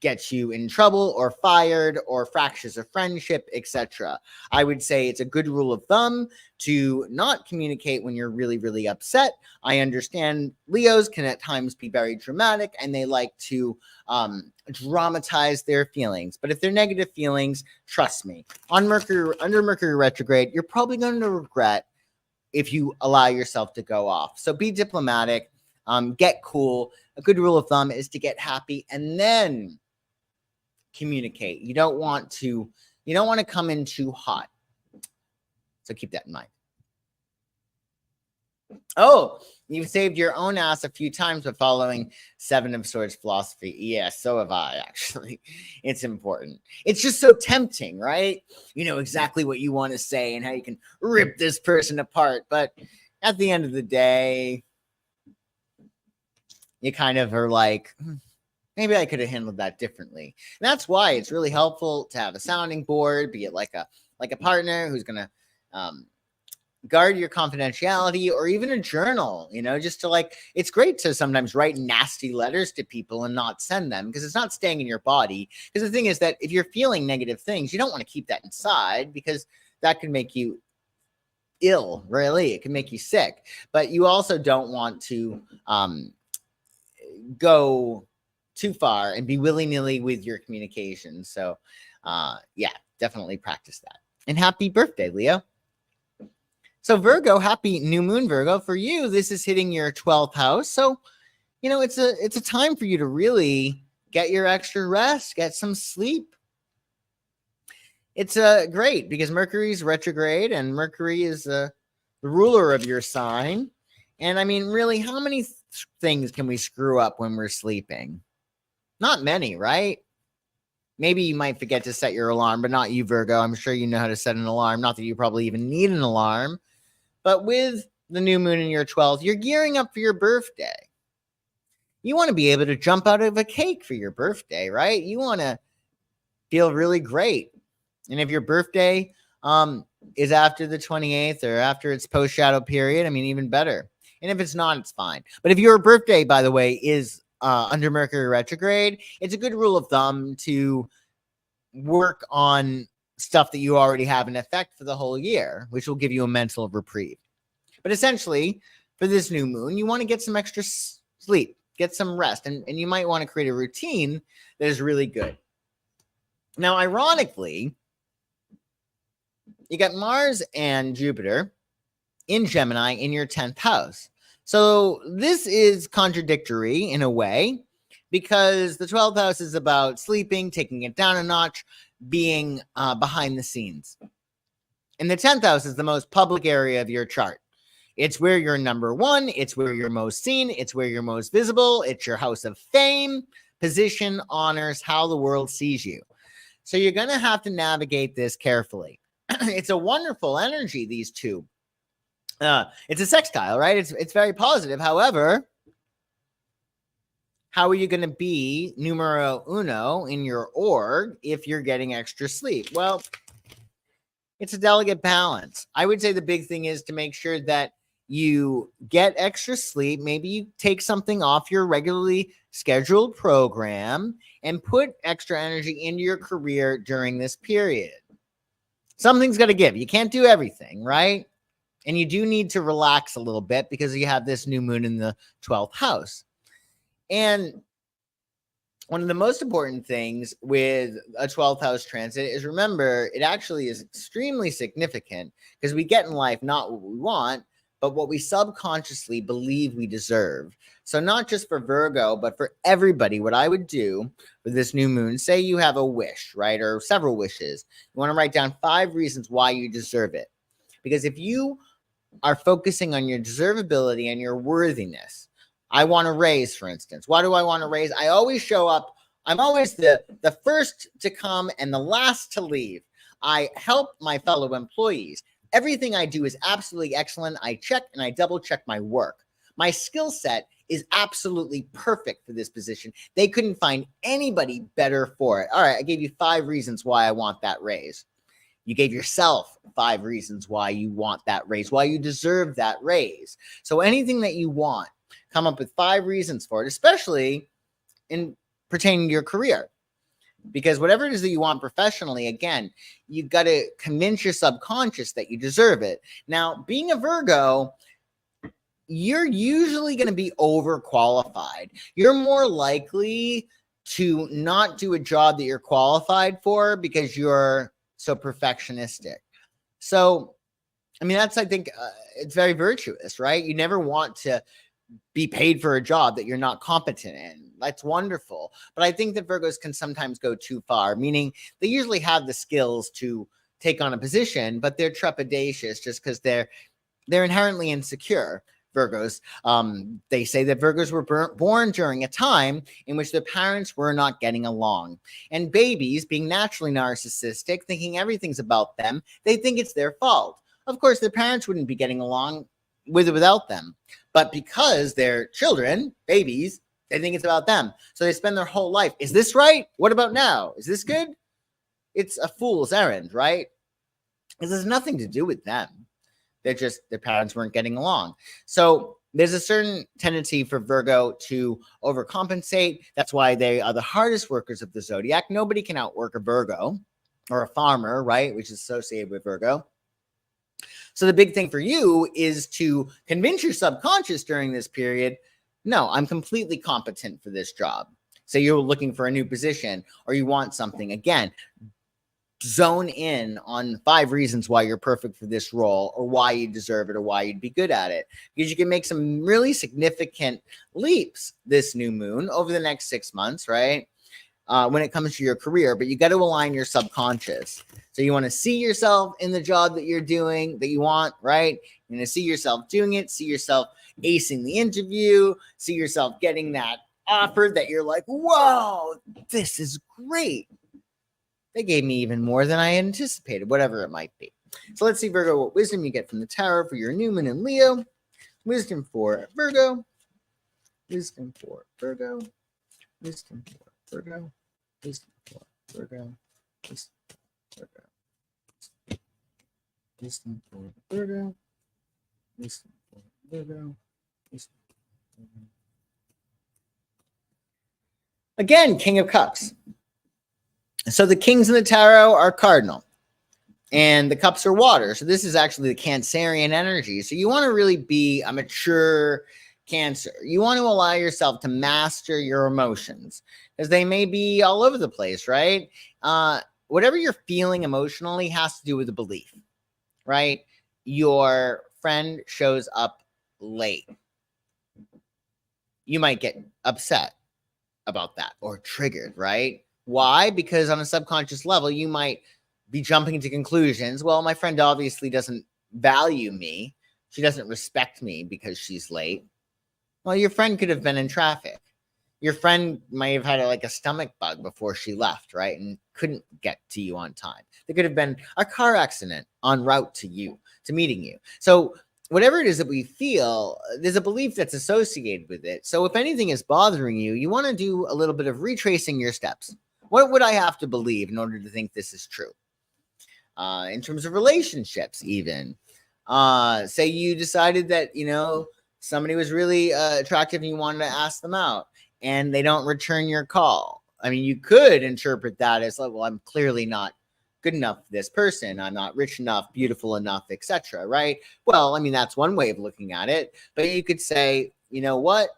gets you in trouble or fired or fractures a friendship, etc. I would say it's a good rule of thumb to not communicate when you're really, really upset. I understand Leos can at times be very dramatic and they like to dramatize their feelings. But if they're negative feelings, trust me, under Mercury retrograde, you're probably going to regret if you allow yourself to go off. So be diplomatic, get cool. A good rule of thumb is to get happy and then communicate. You don't want to come in too hot. So keep that in mind. Oh, you've saved your own ass a few times by following Seven of Swords philosophy. Yeah, so have I, actually. It's important. It's just so tempting, right? You know exactly what you want to say and how you can rip this person apart. But at the end of the day, you kind of are like, maybe I could have handled that differently. And that's why it's really helpful to have a sounding board, be it like a partner who's going to guard your confidentiality, or even a journal, just to it's great to sometimes write nasty letters to people and not send them because it's not staying in your body. Because the thing is that if you're feeling negative things, you don't want to keep that inside because that can make you ill, really. It can make you sick. But you also don't want to go too far and be willy-nilly with your communication. So yeah, definitely practice that. And happy birthday, Leo. So Virgo, happy new moon, Virgo. For you, this is hitting your 12th house. So, it's a time for you to really get your extra rest, get some sleep. It's great because Mercury's retrograde and Mercury is the ruler of your sign. And I mean, really, how many things can we screw up when we're sleeping? Not many, right? Maybe you might forget to set your alarm, but not you, Virgo. I'm sure you know how to set an alarm. Not that you probably even need an alarm. But with the new moon in your 12th, you're gearing up for your birthday. You want to be able to jump out of a cake for your birthday, right? You want to feel really great. And if your birthday is after the 28th or after its post-shadow period, I mean, even better. And if it's not, it's fine. But if your birthday, by the way, is under Mercury retrograde, it's a good rule of thumb to work on stuff that you already have in effect for the whole year, which will give you a mental reprieve. But essentially, for this new moon, you want to get some extra sleep, get some rest, and you might want to create a routine that is really good. Now, ironically, you got Mars and Jupiter in Gemini in your 10th house. So this is contradictory in a way, because the 12th house is about sleeping, taking it down a notch, being behind the scenes. And the 10th house is the most public area of your chart. It's where you're number one. It's where you're most seen. It's where you're most visible. It's your house of fame, position, honors, how the world sees you. So you're going to have to navigate this carefully. It's a wonderful energy, these two. It's a sextile, right? It's very positive. However, how are you going to be numero uno in your org if you're getting extra sleep? Well, it's a delicate balance. I would say the big thing is to make sure that you get extra sleep. Maybe you take something off your regularly scheduled program and put extra energy into your career during this period. Something's got to give. You can't do everything, right? And you do need to relax a little bit because you have this new moon in the 12th house. And one of the most important things with a 12th house transit is, remember, it actually is extremely significant because we get in life not what we want, but what we subconsciously believe we deserve. So not just for Virgo, but for everybody, what I would do with this new moon, say you have a wish, right? Or several wishes. You want to write down 5 reasons why you deserve it. Because if you are focusing on your deservability and your worthiness, I want to raise, for instance. Why do I want to raise? I always show up. I'm always the first to come and the last to leave. I help my fellow employees. Everything I do is absolutely excellent. I check and I double check my work. My skill set is absolutely perfect for this position. They couldn't find anybody better for it. All right, I gave you 5 reasons why I want that raise. You gave yourself 5 reasons why you want that raise, why you deserve that raise. So anything that you want, come up with 5 reasons for it, especially in pertaining to your career. Because whatever it is that you want professionally, again, you've got to convince your subconscious that you deserve it. Now, being a Virgo, you're usually going to be overqualified. You're more likely to not do a job that you're qualified for because you're so perfectionistic. So, I mean, that's, I think, it's very virtuous, right? You never want to be paid for a job that you're not competent in. That's wonderful. But I think that Virgos can sometimes go too far, meaning they usually have the skills to take on a position, but they're trepidatious just because they're inherently insecure. Virgos, they say that Virgos were born during a time in which their parents were not getting along. And babies, being naturally narcissistic, thinking everything's about them, they think it's their fault. Of course, their parents wouldn't be getting along with or without them. But because they're children, babies, they think it's about them. So they spend their whole life, is this right? What about now? Is this good? It's a fool's errand, right? Because there's nothing to do with them. They're just, their parents weren't getting along. So there's a certain tendency for Virgo to overcompensate. That's why they are the hardest workers of the zodiac. Nobody can outwork a Virgo or a farmer, right? Which is associated with Virgo. So the big thing for you is to convince your subconscious during this period, no, I'm completely competent for this job. So you're looking for a new position or you want something. Again, zone in on 5 reasons why you're perfect for this role or why you deserve it or why you'd be good at it. Because you can make some really significant leaps this new moon over the next 6 months, right? When it comes to your career, but you got to align your subconscious. So you want to see yourself in the job that you're doing that you want, right? You're going to see yourself doing it, see yourself acing the interview, see yourself getting that offer that you're like, whoa, this is great. They gave me even more than I anticipated, whatever it might be. So let's see, Virgo, what wisdom you get from the tarot for your new moon in Leo. Wisdom for Virgo. Wisdom for Virgo. Wisdom for Virgo. Wisdom for Virgo. Wisdom for Virgo. Wisdom for Virgo. Wisdom for Virgo. Wisdom for Virgo. Again, King of Cups. So the kings in the tarot are cardinal, and the cups are water. So this is actually the Cancerian energy. So you want to really be a mature Cancer. You want to allow yourself to master your emotions, because they may be all over the place, right? Whatever you're feeling emotionally has to do with a belief, right? Your friend shows up late. You might get upset about that or triggered, right? Why? Because on a subconscious level, you might be jumping to conclusions. Well, my friend obviously doesn't value me. She doesn't respect me because she's late. Well, your friend could have been in traffic. Your friend might have had a stomach bug before she left, right? And couldn't get to you on time. There could have been a car accident en route to you, to meeting you. So whatever it is that we feel, there's a belief that's associated with it. So if anything is bothering you, you want to do a little bit of retracing your steps. What would I have to believe in order to think this is true? In terms of relationships, even. Say you decided that, somebody was really attractive and you wanted to ask them out, and they don't return your call. I mean, you could interpret that as like, well, I'm clearly not good enough for this person. I'm not rich enough, beautiful enough, etc. Right? Well, I mean, that's one way of looking at it. But you could say, you know what?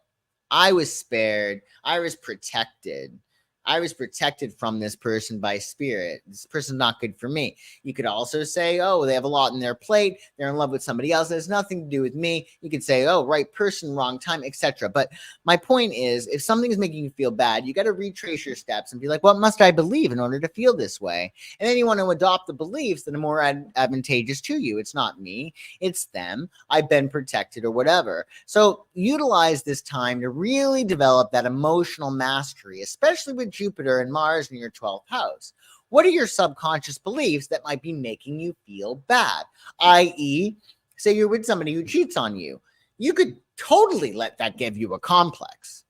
I was spared. I was protected. I was protected from this person by spirit. This person's not good for me. You could also say, oh, they have a lot on their plate. They're in love with somebody else. It has nothing to do with me. You could say, oh, right person, wrong time, etc. But my point is, if something is making you feel bad, you got to retrace your steps and be like, what must I believe in order to feel this way? And then you want to adopt the beliefs that are more advantageous to you. It's not me. It's them. I've been protected or whatever. So utilize this time to really develop that emotional mastery, especially with Jupiter and Mars in your 12th house. What are your subconscious beliefs that might be making you feel bad? I.e., say you're with somebody who cheats on you. You could totally let that give you a complex.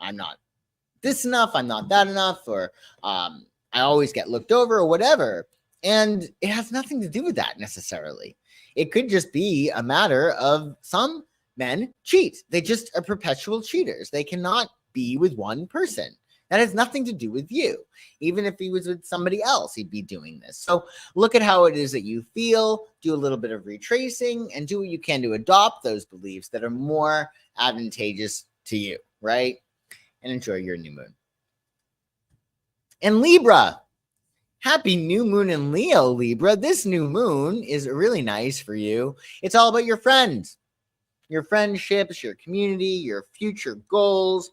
I'm not this enough, I'm not that enough, or I always get looked over, or whatever. And it has nothing to do with that necessarily. It could just be a matter of some men cheat. They just are perpetual cheaters. They cannot be with one person. That has nothing to do with you. Even if he was with somebody else, he'd be doing this. So look at how it is that you feel, do a little bit of retracing, and do what you can to adopt those beliefs that are more advantageous to you, right? And enjoy your new moon. And Libra, happy new moon in Leo, Libra. This new moon is really nice for you. It's all about your friends, your friendships, your community, your future goals.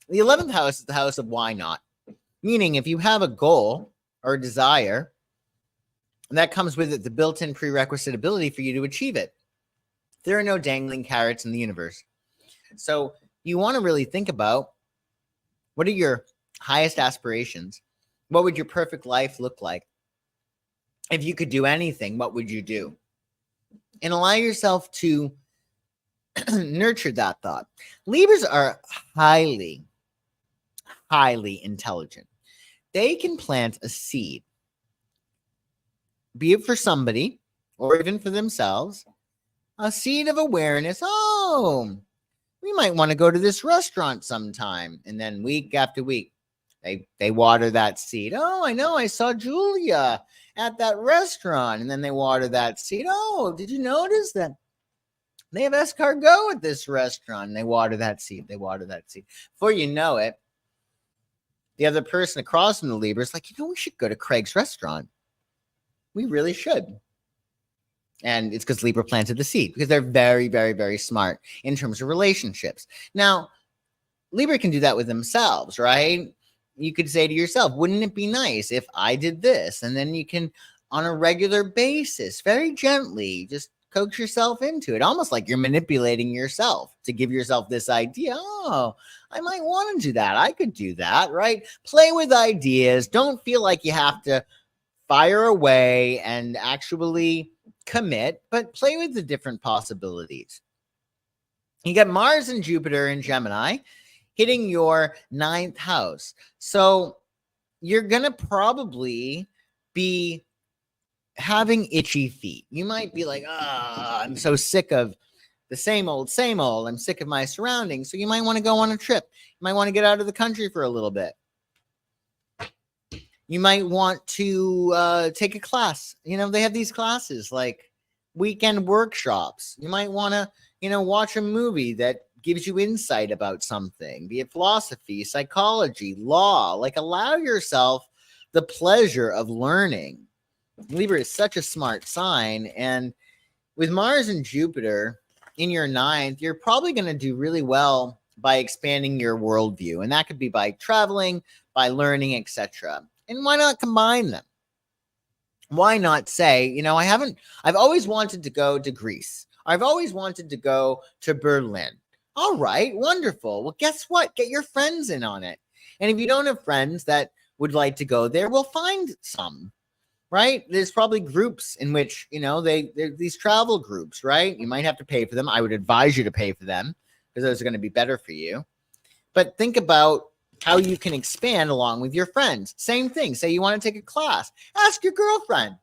The 11th house is the house of why not, meaning if you have a goal or a desire, that comes with it the built-in prerequisite ability for you to achieve it. There are no dangling carrots in the universe. So you want to really think about, what are your highest aspirations? What would your perfect life look like? If you could do anything, what would you do? And allow yourself to nurture that thought. Libras are highly intelligent. They can plant a seed, be it for somebody or even for themselves, a seed of awareness. Oh, we might want to go to this restaurant sometime. And then week after week, they water that seed. Oh, I know. I saw Julia at that restaurant. And then they water that seed. Oh, did you notice that they have escargot at this restaurant? And they water that seed. They water that seed. Before you know it, the other person across from the Libra is like, we should go to Craig's restaurant. We really should. And it's because Libra planted the seed, because they're very, very, very smart in terms of relationships. Now, Libra can do that with themselves, right? You could say to yourself, wouldn't it be nice if I did this? And then you can, on a regular basis, very gently, just coax yourself into it, almost like you're manipulating yourself to give yourself this idea. Oh, I might want to do that. I could do that, right? Play with ideas. Don't feel like you have to fire away and actually commit, but play with the different possibilities. You get Mars and Jupiter in Gemini hitting your 9th house. So you're going to probably be having itchy feet. You might be like, I'm so sick of the same old, same old. I'm sick of my surroundings. So you might want to go on a trip. You might want to get out of the country for a little bit. You might want to take a class. They have these classes like weekend workshops. You might want to, watch a movie that gives you insight about something, be it philosophy, psychology, law. Like, allow yourself the pleasure of learning. Libra is such a smart sign. And with Mars and Jupiter in your 9th, you're probably going to do really well by expanding your worldview. And that could be by traveling, by learning, etc. And why not combine them? Why not say, I've always wanted to go to Greece. I've always wanted to go to Berlin. All right, wonderful. Well, guess what? Get your friends in on it. And if you don't have friends that would like to go there, we'll find some, right? There's probably groups in which, they're these travel groups, right? You might have to pay for them. I would advise you to pay for them because those are going to be better for you. But think about how you can expand along with your friends. Same thing. Say you want to take a class. Ask your girlfriend.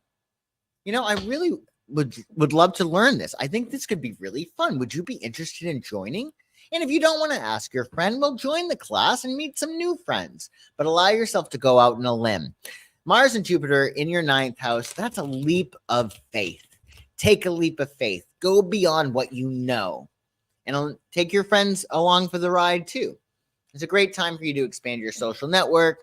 I really would love to learn this. I think this could be really fun. Would you be interested in joining? And if you don't want to ask your friend, well, join the class and meet some new friends. But allow yourself to go out on a limb. Mars and Jupiter in your 9th house, that's a leap of faith. Take a leap of faith. Go beyond what you know. And take your friends along for the ride too. It's a great time for you to expand your social network.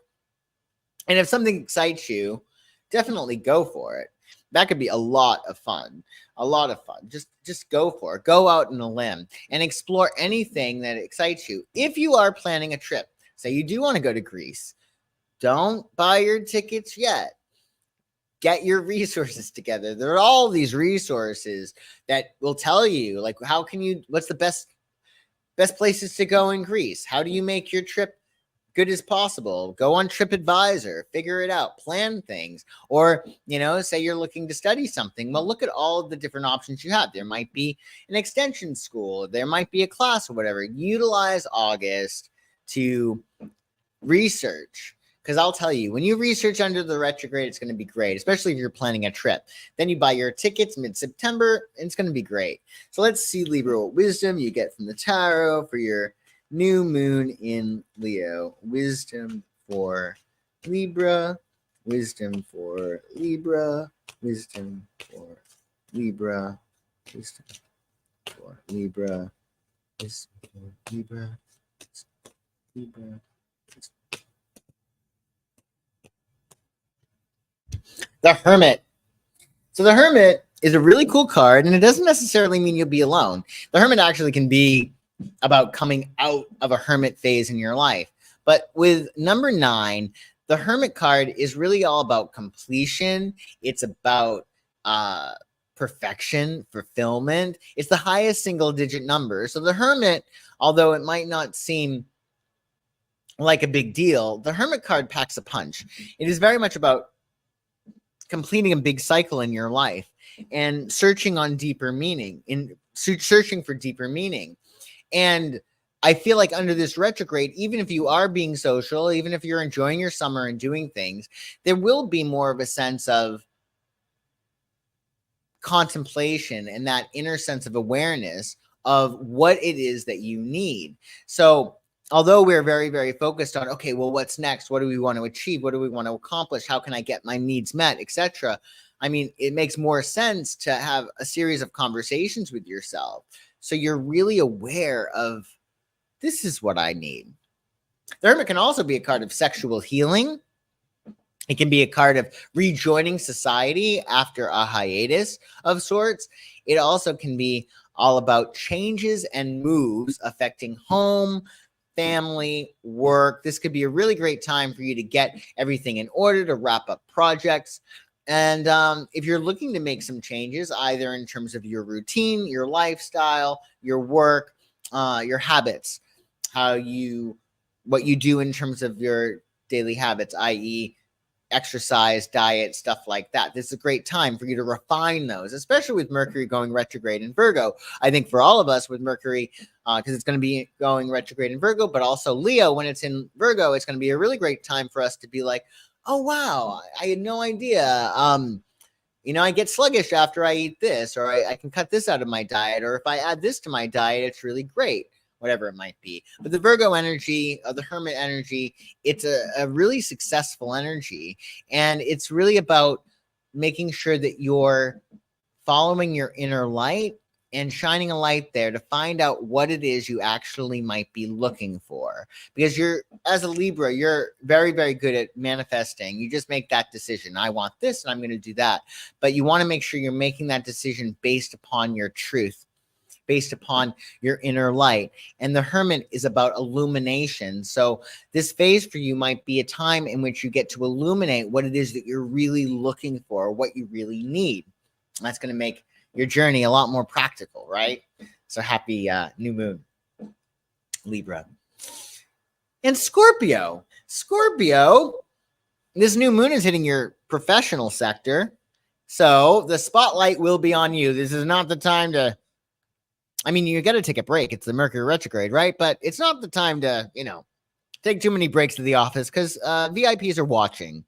And if something excites you, definitely go for it. That could be a lot of fun. A lot of fun. Just go for it. Go out on a limb and explore anything that excites you. If you are planning a trip, say you do want to go to Greece, don't buy your tickets yet. Get your resources together. There are all these resources that will tell you, like, what's the best places to go in Greece? How do you make your trip good as possible? Go on TripAdvisor, figure it out, plan things. Or, say you're looking to study something. Well, look at all of the different options you have. There might be an extension school. There might be a class or whatever. Utilize August to research. Because I'll tell you, when you research under the retrograde, it's going to be great, especially if you're planning a trip. Then you buy your tickets mid-September, and it's going to be great. So let's see, Libra, what wisdom you get from the tarot for your new moon in Leo. Wisdom for Libra. Wisdom for Libra. Wisdom for Libra. Wisdom for Libra. Wisdom for Libra. Libra. The Hermit. So the Hermit is a really cool card, and it doesn't necessarily mean you'll be alone. The Hermit actually can be about coming out of a hermit phase in your life. But with number 9, the Hermit card is really all about completion. It's about perfection, fulfillment. It's the highest single-digit number. So the Hermit, although it might not seem like a big deal, the Hermit card packs a punch. It is very much about completing a big cycle in your life and searching for deeper meaning. And I feel like under this retrograde, even if you are being social, even if you're enjoying your summer and doing things, there will be more of a sense of contemplation and that inner sense of awareness of what it is that you need. So although we're very, very focused on, okay, well, what's next? What do we want to achieve? What do we want to accomplish? How can I get my needs met, etc.? I mean, it makes more sense to have a series of conversations with yourself. So you're really aware of, this is what I need. The Hermit can also be a card of sexual healing. It can be a card of rejoining society after a hiatus of sorts. It also can be all about changes and moves affecting home, family, work. This could be a really great time for you to get everything in order, to wrap up projects. And if you're looking to make some changes, either in terms of your routine, your lifestyle, your work, your habits, what you do in terms of your daily habits, i.e., exercise, diet, stuff like that. This is a great time for you to refine those, especially with Mercury going retrograde in Virgo. I think for all of us with Mercury, because it's going to be going retrograde in Virgo, but also Leo, when it's in Virgo, it's going to be a really great time for us to be like, oh, wow, I had no idea. I get sluggish after I eat this, or I can cut this out of my diet, or if I add this to my diet, it's really great. Whatever it might be. But the Virgo energy, the Hermit energy, it's a really successful energy. And it's really about making sure that you're following your inner light and shining a light there to find out what it is you actually might be looking for. Because as a Libra, you're very, very good at manifesting. You just make that decision. I want this and I'm going to do that. But you want to make sure you're making that decision based upon your truth, based upon your inner light. And the Hermit is about illumination. So this phase for you might be a time in which you get to illuminate what it is that you're really looking for, what you really need. That's going to make your journey a lot more practical, right? So happy new moon, Libra. And Scorpio, this new moon is hitting your professional sector. So the spotlight will be on you. This is not the time to, you got to take a break. It's the Mercury retrograde, right? But it's not the time to, take too many breaks to the office because VIPs are watching.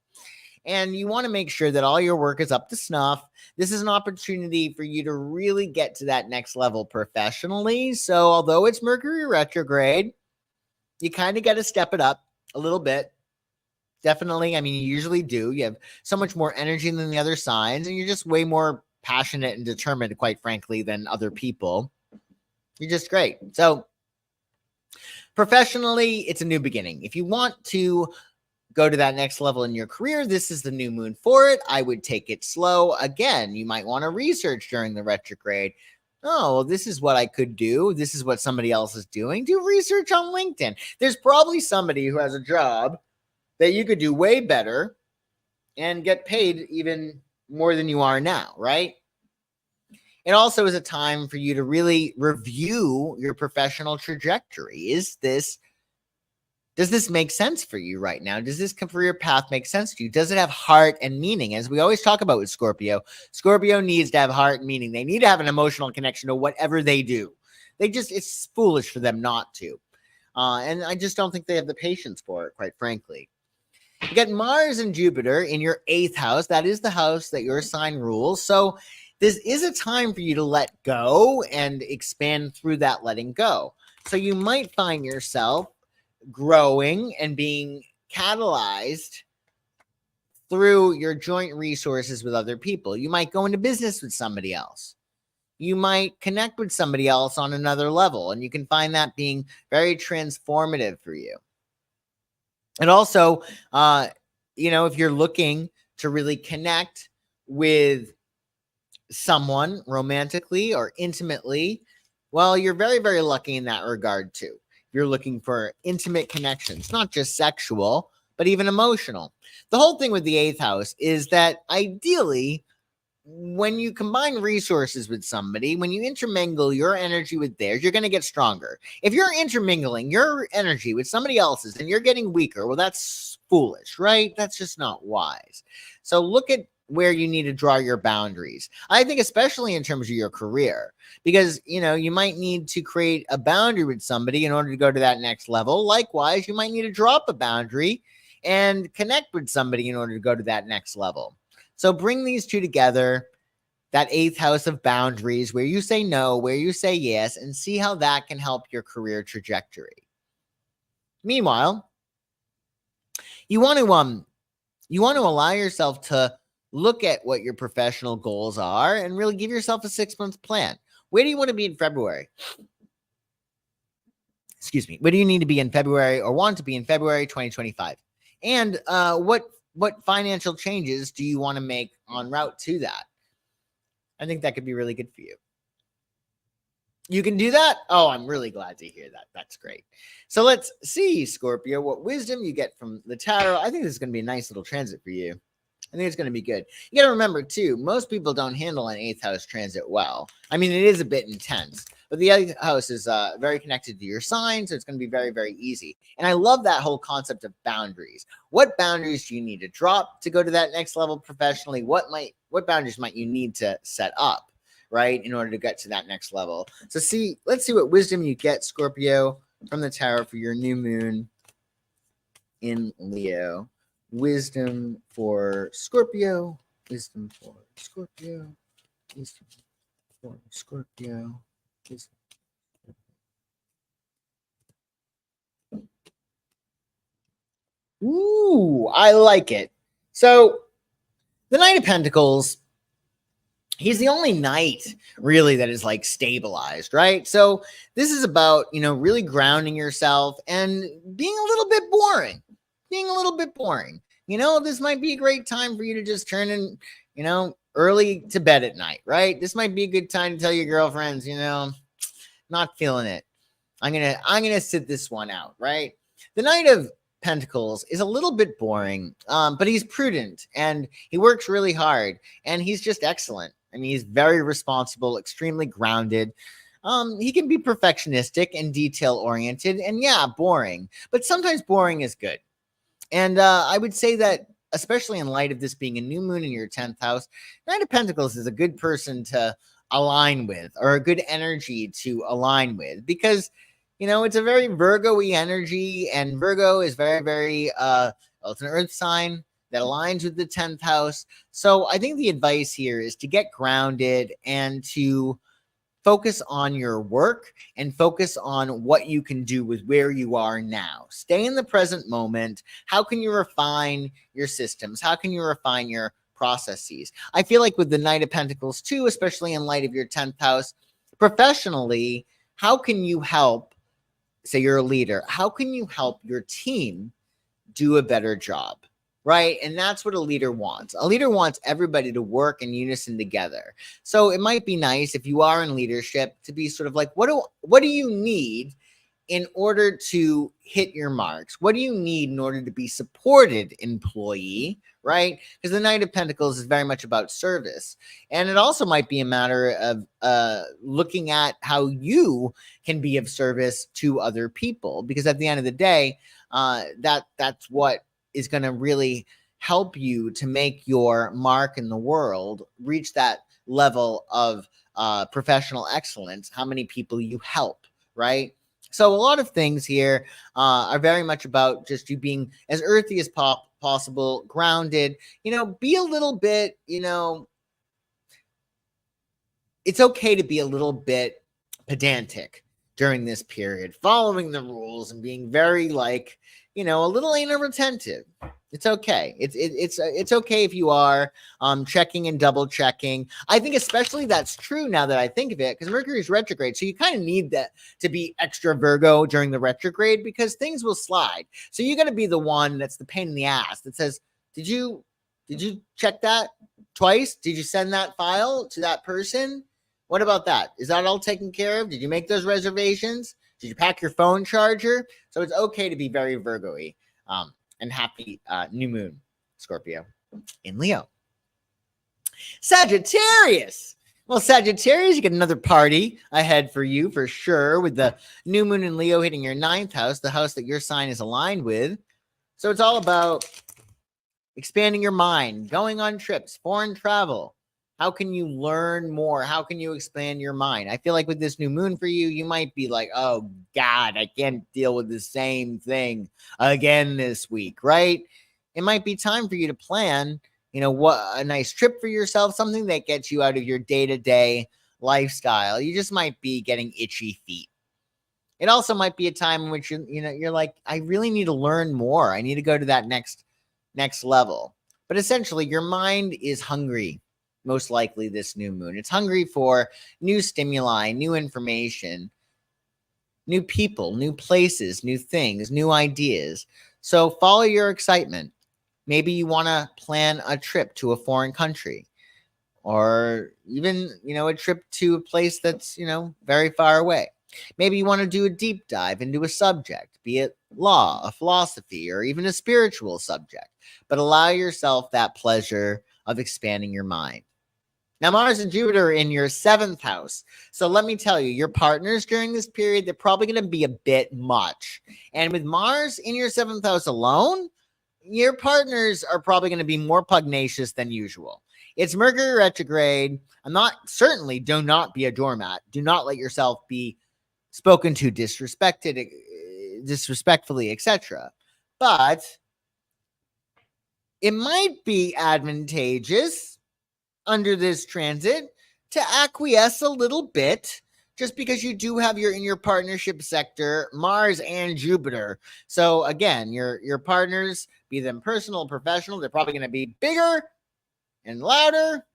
And you want to make sure that all your work is up to snuff. This is an opportunity for you to really get to that next level professionally. So although it's Mercury retrograde, you kind of got to step it up a little bit. Definitely. You usually do. You have so much more energy than the other signs, and you're just way more passionate and determined, quite frankly, than other people. You're just great. So professionally, it's a new beginning. If you want to go to that next level in your career, this is the new moon for it. I would take it slow. Again, you might want to research during the retrograde. Oh, well, this is what I could do. This is what somebody else is doing. Do research on LinkedIn. There's probably somebody who has a job that you could do way better and get paid even more than you are now, right? It also is a time for you to really review your professional trajectory. Does this make sense for you right now? Does this career path make sense to you? Does it have heart and meaning? As we always talk about with Scorpio needs to have heart and meaning. They need to have an emotional connection to whatever they do. It's foolish for them not to. And I just don't think they have the patience for it, quite frankly. You got Mars and Jupiter in your 8th house. That is the house that your sign rules. So this is a time for you to let go and expand through that letting go. So you might find yourself growing and being catalyzed through your joint resources with other people. You might go into business with somebody else. You might connect with somebody else on another level, and you can find that being very transformative for you. And also, if you're looking to really connect with someone romantically or intimately, well, you're very, very lucky in that regard too. You're looking for intimate connections, not just sexual, but even emotional. The whole thing with the 8th house is that ideally, when you combine resources with somebody, when you intermingle your energy with theirs, you're going to get stronger. If you're intermingling your energy with somebody else's and you're getting weaker, well, that's foolish, right? That's just not wise. So look at where you need to draw your boundaries. I think especially in terms of your career, because, you might need to create a boundary with somebody in order to go to that next level. Likewise, you might need to drop a boundary and connect with somebody in order to go to that next level. So bring these two together, that 8th house of boundaries, where you say no, where you say yes, and see how that can help your career trajectory. Meanwhile, you want to allow yourself to look at what your professional goals are and really give yourself a 6-month plan. Where do you want to be in February? Excuse me. Where do you need to be in February or want to be in February 2025? And what financial changes do you want to make en route to that? I think that could be really good for you. You can do that? Oh, I'm really glad to hear that. That's great. So let's see, Scorpio, what wisdom you get from the tarot. I think this is going to be a nice little transit for you. I think it's going to be good. You got to remember, too, most people don't handle an 8th house transit well. I mean, it is a bit intense, but the 8th house is very connected to your sign, so it's going to be very, very easy. And I love that whole concept of boundaries. What boundaries do you need to drop to go to that next level professionally? What boundaries might you need to set up, right, in order to get to that next level? So let's see what wisdom you get, Scorpio, from the tarot for your new moon in Leo. Wisdom for Scorpio. Wisdom for Scorpio. Wisdom for Scorpio. Wisdom. Ooh, I like it. So the Knight of Pentacles, he's the only knight really that is like stabilized, right? So this is about, really grounding yourself and being a little bit boring. This might be a great time for you to just turn in, early to bed at night, right? This might be a good time to tell your girlfriends, not feeling it. I'm gonna sit this one out, right? The Knight of Pentacles is a little bit boring, but he's prudent and he works really hard and he's just excellent. I mean, he's very responsible, extremely grounded. He can be perfectionistic and detail oriented, and yeah, boring, but sometimes boring is good. And I would say that, especially in light of this being a new moon in your 10th house, Knight of Pentacles is a good person to align with, or a good energy to align with, because it's a very Virgo-y energy, and Virgo is very, very it's an earth sign that aligns with the 10th house. So I think the advice here is to get grounded and to focus on your work and focus on what you can do with where you are now. Stay in the present moment. How can you refine your systems? How can you refine your processes? I feel like with the Knight of Pentacles too, especially in light of your 10th house, professionally, how can you help, say you're a leader, how can you help your team do a better job? Right. And that's what a leader wants. A leader wants everybody to work in unison together. So it might be nice, if you are in leadership, to be sort of like, what do you need in order to hit your marks? What do you need in order to be supported, employee? Right? Because the Knight of Pentacles is very much about service. And it also might be a matter of looking at how you can be of service to other people. Because at the end of the day, that's what is going to really help you to make your mark in the world, reach that level of professional excellence, how many people you help, right? So a lot of things here are very much about just you being as earthy as possible, grounded, be a little bit, it's okay to be a little bit pedantic during this period, following the rules and being very a little anal retentive. It's okay. It's okay if you are checking and double checking. I think especially that's true now that I think of it, because Mercury is retrograde. So you kind of need that to be extra Virgo during the retrograde, because things will slide. So you got to be the one that's the pain in the ass that says, did you check that twice? Did you send that file to that person? What about that? Is that all taken care of? Did you make those reservations? Did you pack your phone charger? So it's okay to be very Virgo-y. And happy new moon, Scorpio, in Leo. Sagittarius. Well, Sagittarius, you get another party ahead for you for sure, with the new moon in Leo hitting your 9th house, the house that your sign is aligned with. So it's all about expanding your mind, going on trips, foreign travel. How can you learn more? How can you expand your mind? I feel like with this new moon for you, you might be like, oh God, I can't deal with the same thing again this week, right? It might be time for you to plan, what a nice trip for yourself, something that gets you out of your day-to-day lifestyle. You just might be getting itchy feet. It also might be a time in which you're like, I really need to learn more. I need to go to that next level. But essentially, your mind is hungry. Most likely this new moon. It's hungry for new stimuli, new information, new people, new places, new things, new ideas. So follow your excitement. Maybe you want to plan a trip to a foreign country, or even, a trip to a place that's, very far away. Maybe you want to do a deep dive into a subject, be it law, a philosophy, or even a spiritual subject, but allow yourself that pleasure of expanding your mind. Now, Mars and Jupiter are in your 7th house. So let me tell you, your partners during this period, they're probably going to be a bit much. And with Mars in your 7th house alone, your partners are probably going to be more pugnacious than usual. It's Mercury retrograde. Certainly do not be a doormat. Do not let yourself be spoken to disrespectfully, etc. But it might be advantageous under this transit to acquiesce a little bit, just because you do have in your partnership sector Mars and Jupiter. So again, your partners, be them personal, professional, they're probably going to be bigger and louder.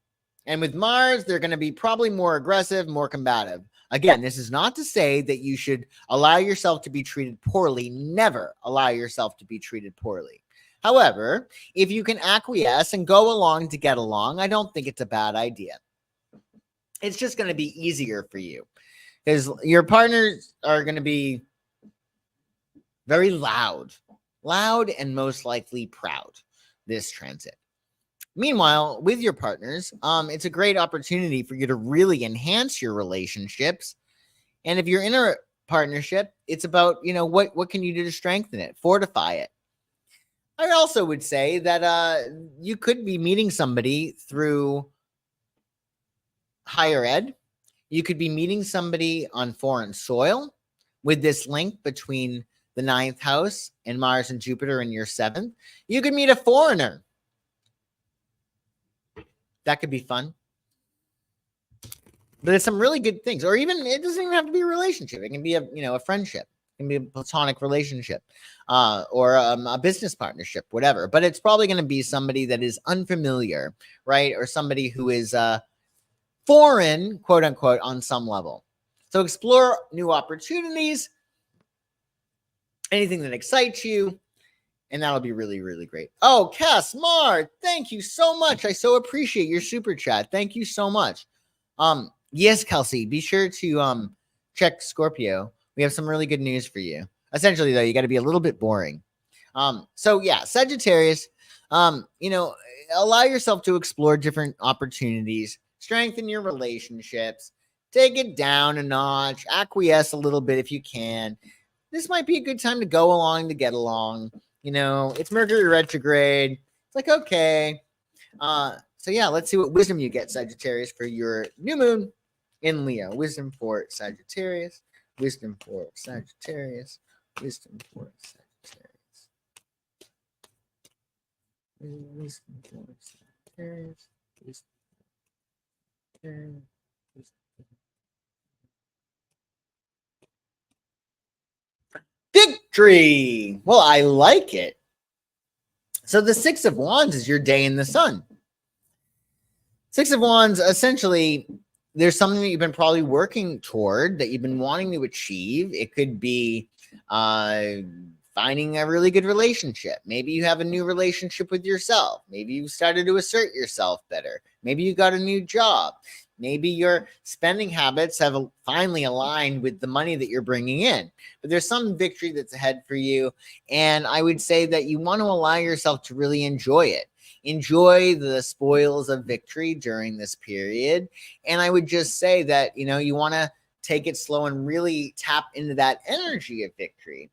And with Mars, they're going to be probably more aggressive, more combative. Again, this is not to say that you should allow yourself to be treated poorly. Never allow yourself to be treated poorly. However, if you can acquiesce and go along to get along, I don't think it's a bad idea. It's just going to be easier for you because your partners are going to be very loud and most likely proud this transit. Meanwhile, with your partners, it's a great opportunity for you to really enhance your relationships. And if you're in a partnership, it's about, what can you do to strengthen it, fortify it. I also would say that you could be meeting somebody through higher ed. You could be meeting somebody on foreign soil with this link between the 9th house and Mars and Jupiter in your 7th. You could meet a foreigner. That could be fun. But it's some really good things. Or even, it doesn't even have to be a relationship. It can be a friendship. It can be a platonic relationship or a business partnership, whatever. But it's probably going to be somebody that is unfamiliar, right? Or somebody who is foreign, quote unquote, on some level. So explore new opportunities, anything that excites you, and that'll be really, really great. Oh, Cass Mar, thank you so much. I so appreciate your super chat. Thank you so much. Yes, Kelsey, be sure to check Scorpio. We have some really good news for you. Essentially, though, you got to be a little bit boring. So yeah, Sagittarius, allow yourself to explore different opportunities, strengthen your relationships, take it down a notch, acquiesce a little bit if you can. This might be a good time to go along to get along. It's Mercury retrograde. It's like, okay. So yeah, let's see what wisdom you get, Sagittarius, for your new moon in Leo. Wisdom for Sagittarius. Wisdom for Sagittarius. Wisdom for Sagittarius. Wisdom for Sagittarius. Wisdom for Sagittarius. Victory. Well, I like it. So the 6 of Wands is your day in the sun. 6 of Wands, essentially, there's something that you've been probably working toward, that you've been wanting to achieve. It could be finding a really good relationship. Maybe you have a new relationship with yourself. Maybe you started to assert yourself better. Maybe you got a new job. Maybe your spending habits have finally aligned with the money that you're bringing in. But there's some victory that's ahead for you. And I would say that you want to allow yourself to really enjoy it. Enjoy the spoils of victory during this period. And I would just say that, you want to take it slow and really tap into that energy of victory.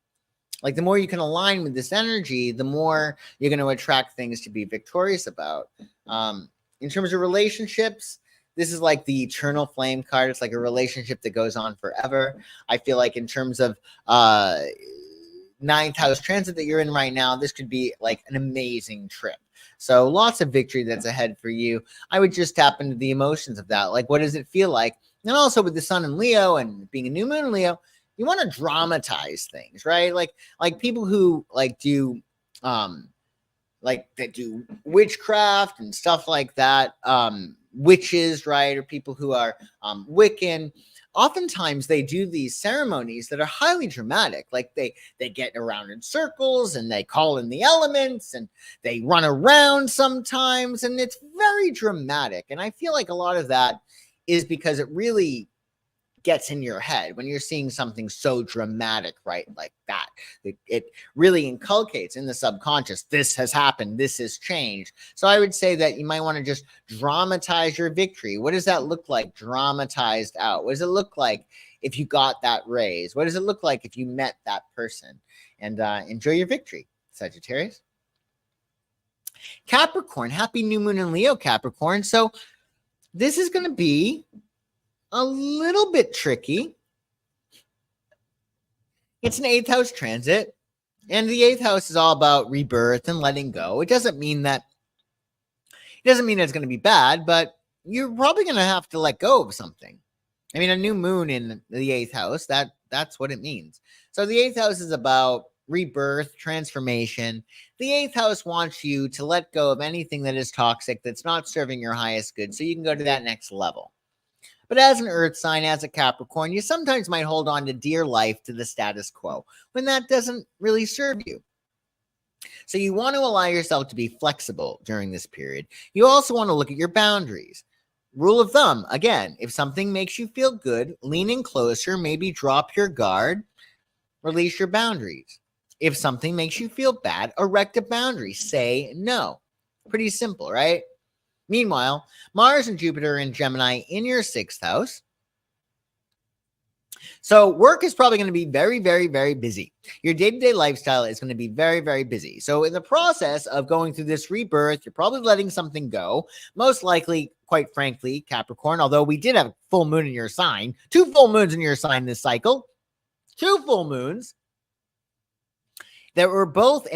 Like, the more you can align with this energy, the more you're going to attract things to be victorious about. In terms of relationships, this is like the eternal flame card. It's like a relationship that goes on forever. I feel like in terms of 9th house transit that you're in right now, this could be like an amazing trip. So lots of victory that's ahead for you. I would just tap into the emotions of that. Like, what does it feel like? And also with the sun in Leo and being a new moon in Leo, you want to dramatize things, right? Like people who do that do witchcraft and stuff like that, witches, right? Or people who are Wiccan. Oftentimes they do these ceremonies that are highly dramatic. Like they get around in circles and they call in the elements and they run around sometimes, and it's very dramatic. And I feel like a lot of that is because it really gets in your head, when you're seeing something so dramatic, right? Like that, it really inculcates in the subconscious, this has happened, this has changed. So I would say that you might want to just dramatize your victory. What does that look like dramatized out? What does it look like if you got that raise? What does it look like if you met that person? And enjoy your victory, Sagittarius. Capricorn, happy new moon in Leo, Capricorn. So this is going to be a little bit tricky. It's an 8th house transit, and the 8th house is all about rebirth and letting go. It doesn't mean it's going to be bad, but you're probably going to have to let go of something. I mean, a new moon in the 8th house, that's what it means. So the 8th house is about rebirth, transformation. The 8th house wants you to let go of anything that is toxic, that's not serving your highest good, so you can go to that next level. But as an earth sign, as a Capricorn, you sometimes might hold on to dear life to the status quo when that doesn't really serve you. So you want to allow yourself to be flexible during this period. You also want to look at your boundaries. Rule of thumb, again, if something makes you feel good, lean in closer, maybe drop your guard, release your boundaries. If something makes you feel bad, erect a boundary, say no. Pretty simple, right? Meanwhile, Mars and Jupiter in Gemini in your 6th house. So work is probably going to be very, very, very busy. Your day-to-day lifestyle is going to be very, very busy. So in the process of going through this rebirth, you're probably letting something go. Most likely, quite frankly, Capricorn, although we did have a full moon in your sign, 2 full moons in your sign this cycle, 2 full moons that were both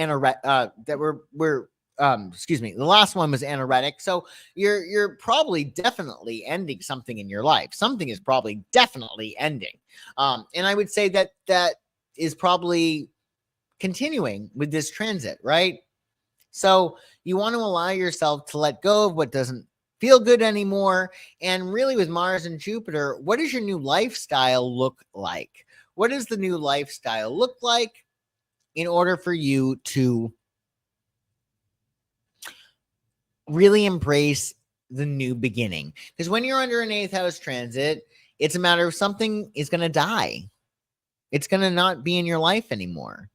excuse me, the last one was anoretic. So you're probably definitely ending something in your life. Something is probably definitely ending. And I would say that is probably continuing with this transit, right? So you want to allow yourself to let go of what doesn't feel good anymore. And really with Mars and Jupiter, what does your new lifestyle look like? What does the new lifestyle look like in order for you to really embrace the new beginning? Because when you're under an 8th house transit, it's a matter of something is going to die. It's going to not be in your life anymore.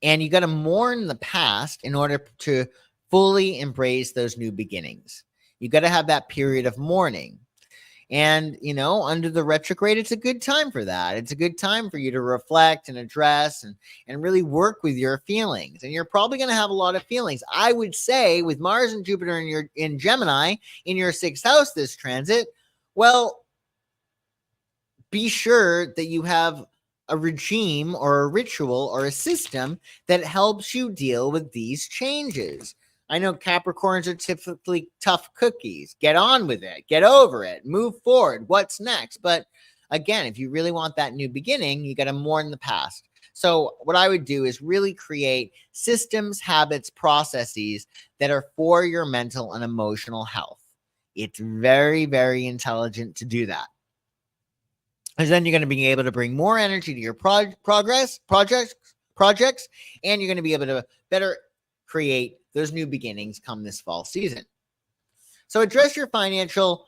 And you got to mourn the past in order to fully embrace those new beginnings. You got to have that period of mourning. And, under the retrograde, it's a good time for that. It's a good time for you to reflect and address and really work with your feelings. And you're probably going to have a lot of feelings. I would say with Mars and Jupiter in Gemini in your 6th house this transit, well, be sure that you have a regime or a ritual or a system that helps you deal with these changes. I know Capricorns are typically tough cookies. Get on with it. Get over it. Move forward. What's next? But again, if you really want that new beginning, you got to mourn the past. So what I would do is really create systems, habits, processes that are for your mental and emotional health. It's very, very intelligent to do that. Because then you're going to be able to bring more energy to your projects, and you're going to be able to better create those new beginnings come this fall season. So address your financial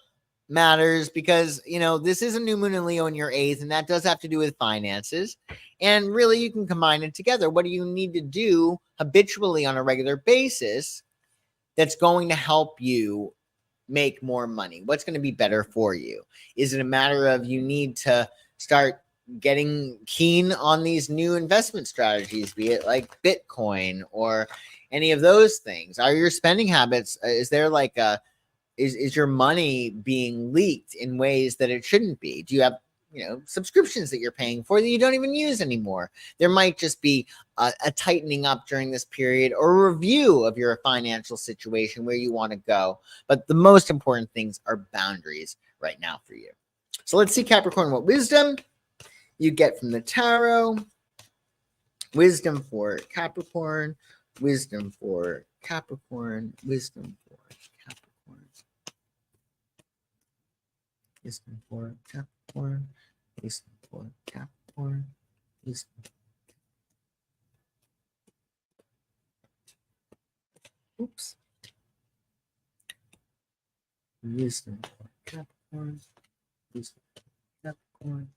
matters because, this is a new moon in Leo in your 8th, and that does have to do with finances. And really, you can combine it together. What do you need to do habitually on a regular basis that's going to help you make more money? What's going to be better for you? Is it a matter of you need to start getting keen on these new investment strategies, be it like Bitcoin or any of those things? Are your spending habits, is there like is your money being leaked in ways that it shouldn't be? Do you have subscriptions that you're paying for that you don't even use anymore? There might just be a tightening up during this period or a review of your financial situation where you want to go. But the most important things are boundaries right now for you. So let's see, Capricorn, what wisdom you get from the tarot. Wisdom for Capricorn. Wisdom for Capricorn. Wisdom for Capricorn. Wisdom for Capricorn. Wisdom for Capricorn. Wisdom. Oops. Wisdom for Capricorn. Capricorn.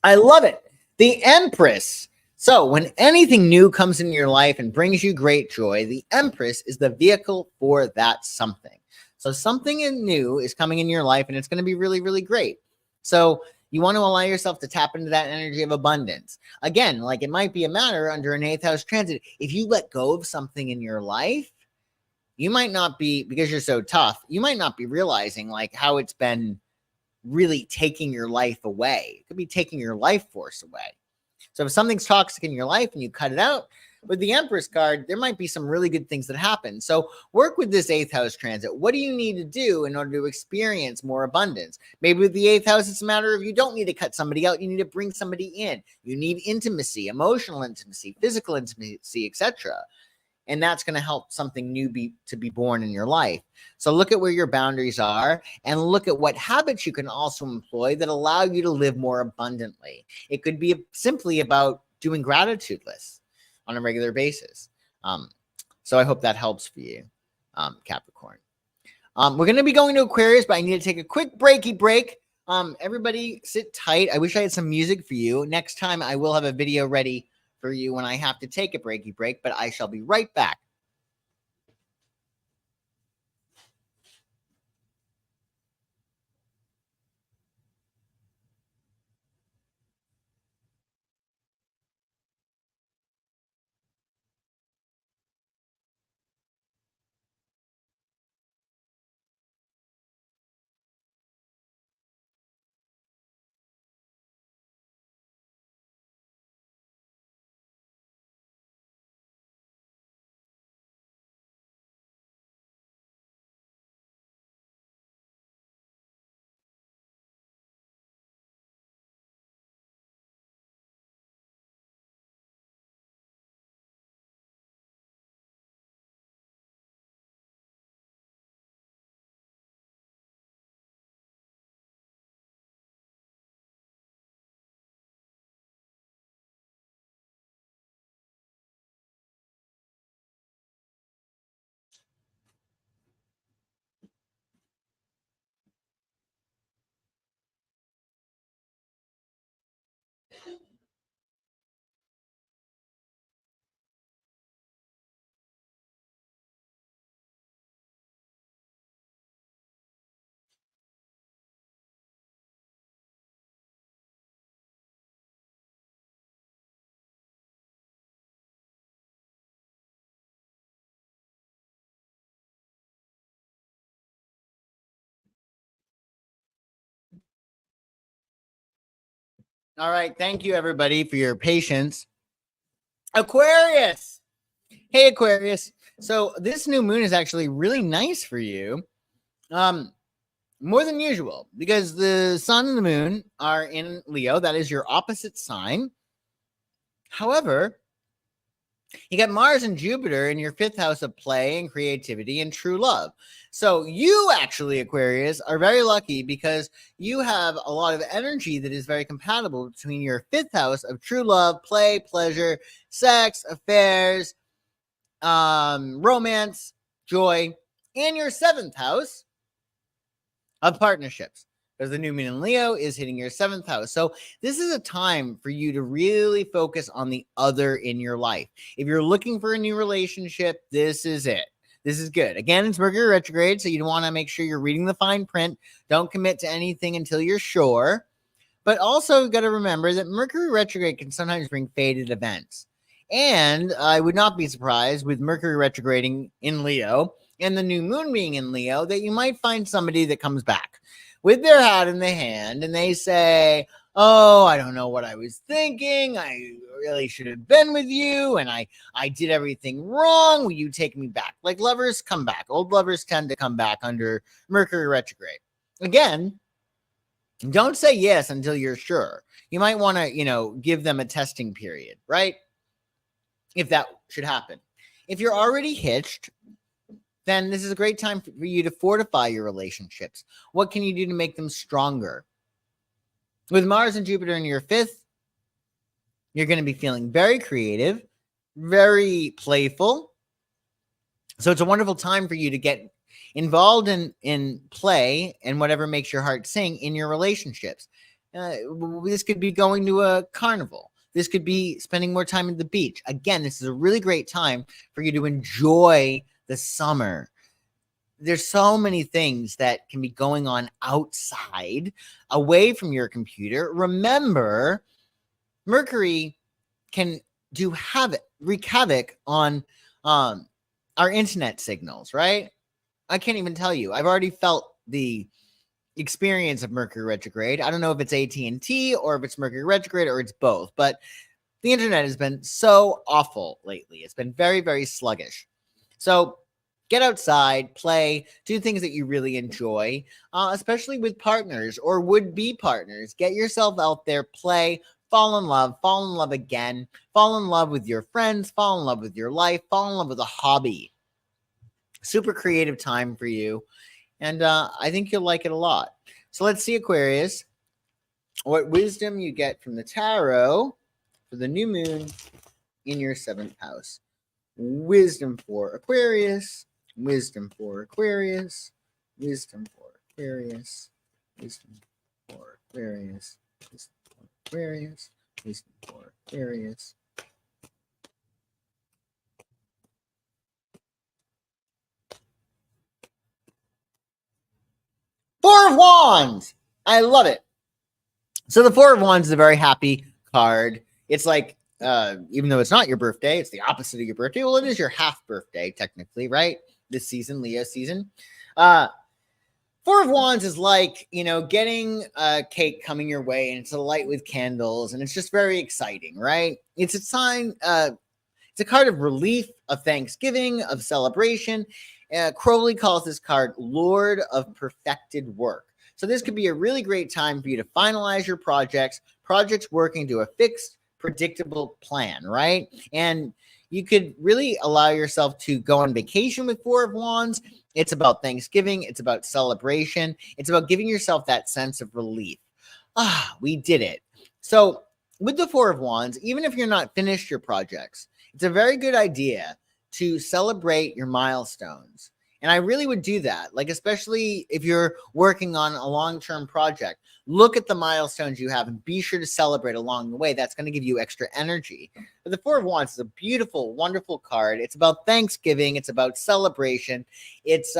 I love it. The Empress. So when anything new comes into your life and brings you great joy, the Empress is the vehicle for that something. So something new is coming in your life and it's going to be really, really great. So you want to allow yourself to tap into that energy of abundance. Again, like it might be a matter under an 8th house transit. If you let go of something in your life, you might not be, because you're so tough, you might not be realizing like how it's been really taking your life away. It could be taking your life force away. So if something's toxic in your life and you cut it out, with the Empress card, there might be some really good things that happen. So work with this 8th house transit. What do you need to do in order to experience more abundance? Maybe with the 8th house, it's a matter of you don't need to cut somebody out. You need to bring somebody in. You need intimacy, emotional intimacy, physical intimacy, etc. And that's going to help something new be born in your life. So look at where your boundaries are and look at what habits you can also employ that allow you to live more abundantly. It could be simply about doing gratitude lists on a regular basis. So I hope that helps for you, Capricorn. We're going to be going to Aquarius, but I need to take a quick breaky break. Everybody sit tight. I wish I had some music for you. Next time I will have a video ready for you when I have to take a breaky break, but I shall be right back. All right. Thank you, everybody, for your patience. Aquarius. Hey, Aquarius. So this new moon is actually really nice for you. More than usual, because the sun and the moon are in Leo. That is your opposite sign. However, you got Mars and Jupiter in your 5th house of play and creativity and true love. So you actually, Aquarius, are very lucky because you have a lot of energy that is very compatible between your 5th house of true love, play, pleasure, sex, affairs, romance, joy, and your 7th house of partnerships, because the new moon in Leo is hitting your 7th house. So this is a time for you to really focus on the other in your life. If you're looking for a new relationship, this is it. This is good. Again, it's Mercury retrograde, so you want to make sure you're reading the fine print. Don't commit to anything until you're sure. But also got to remember that Mercury retrograde can sometimes bring fated events. And I would not be surprised with Mercury retrograding in Leo and the new moon being in Leo that you might find somebody that comes back with their hat in the hand and they say, oh, I don't know what I was thinking. I really should have been with you. And I did everything wrong. Will you take me back? Like lovers come back. Old lovers tend to come back under Mercury retrograde. Again, don't say yes until you're sure. You might want to, give them a testing period, right? If that should happen. If you're already hitched, then this is a great time for you to fortify your relationships. What can you do to make them stronger? With Mars and Jupiter in your 5th, you're going to be feeling very creative, very playful, So it's a wonderful time for you to get involved in play and whatever makes your heart sing in your relationships. This could be going to a carnival. This could be spending more time at the beach. Again, this is a really great time for you to enjoy the summer. There's so many things that can be going on outside, away from your computer. Remember, Mercury can wreak havoc on our internet signals, right? I can't even tell you. I've already felt the experience of Mercury retrograde. I don't know if it's AT&T or if it's Mercury retrograde or it's both, but the internet has been so awful lately. It's been very, very sluggish. So get outside, play, do things that you really enjoy, especially with partners or would-be partners. Get yourself out there, play, fall in love again, fall in love with your friends, fall in love with your life, fall in love with a hobby. Super creative time for you. And I think you'll like it a lot. So let's see, Aquarius, what wisdom you get from the tarot for the new moon in your 7th house. Wisdom for Aquarius, wisdom for Aquarius, wisdom for Aquarius, wisdom for Aquarius, wisdom for Aquarius, wisdom for Aquarius. Four of Wands. I love it. So the Four of Wands is a very happy card. It's like, even though it's not your birthday, it's the opposite of your birthday. Well, it is your half birthday, technically, right? This season, Leo season. Four of Wands is like, getting a cake coming your way and it's a light with candles and it's just very exciting, right? It's a sign, it's a card of relief, of thanksgiving, of celebration. Crowley calls this card Lord of Perfected Work. So this could be a really great time for you to finalize your projects working to a fixed, predictable plan, right? And you could really allow yourself to go on vacation with Four of Wands. It's about Thanksgiving. It's about celebration. It's about giving yourself that sense of relief. We did it. So with the Four of Wands, even if you're not finished your projects, it's a very good idea to celebrate your milestones. And I really would do that, like especially if you're working on a long-term project. Look at the milestones you have and be sure to celebrate along the way. That's going to give you extra energy. But the Four of Wands is a beautiful, wonderful card. It's about Thanksgiving. It's about celebration. It's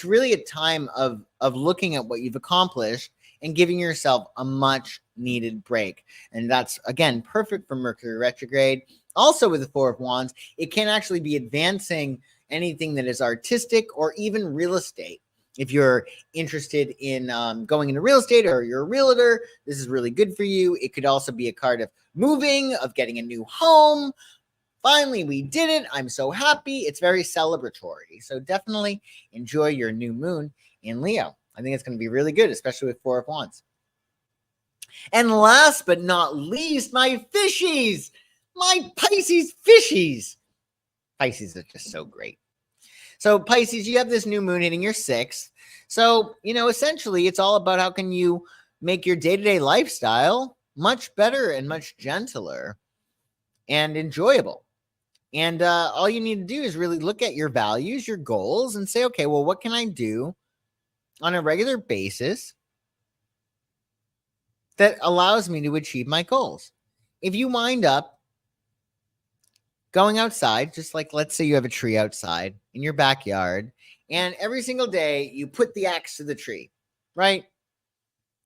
really a time of looking at what you've accomplished and giving yourself a much needed break. And that's, again, perfect for Mercury retrograde. Also with the Four of Wands, it can actually be advancing anything that is artistic or even real estate. If you're interested in going into real estate or you're a realtor, this is really good for you. It could also be a card of moving, of getting a new home. Finally, we did it. I'm so happy. It's very celebratory. So definitely enjoy your new moon in Leo. I think it's going to be really good, especially with Four of Wands. And last but not least, my fishies, my Pisces fishies. Pisces are just so great. So Pisces, you have this new moon hitting your 6th. So, essentially it's all about how can you make your day-to-day lifestyle much better and much gentler and enjoyable. And all you need to do is really look at your values, your goals, and say, okay, well, what can I do on a regular basis that allows me to achieve my goals? If you wind up going outside, just like let's say you have a tree outside in your backyard, and every single day you put the axe to the tree, right?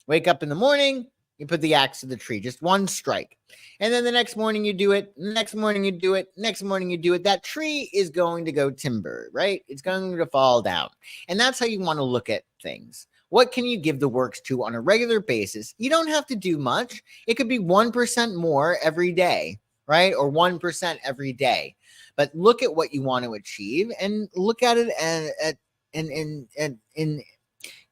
Wake up in the morning, you put the axe to the tree, just one strike. And then the next morning you do it, next morning you do it, next morning you do it. That tree is going to go timber, right? It's going to fall down. And that's how you want to look at things. What can you give the works to on a regular basis? You don't have to do much. It could be 1% more every day, right? Or 1% every day. But look at what you want to achieve and look at it in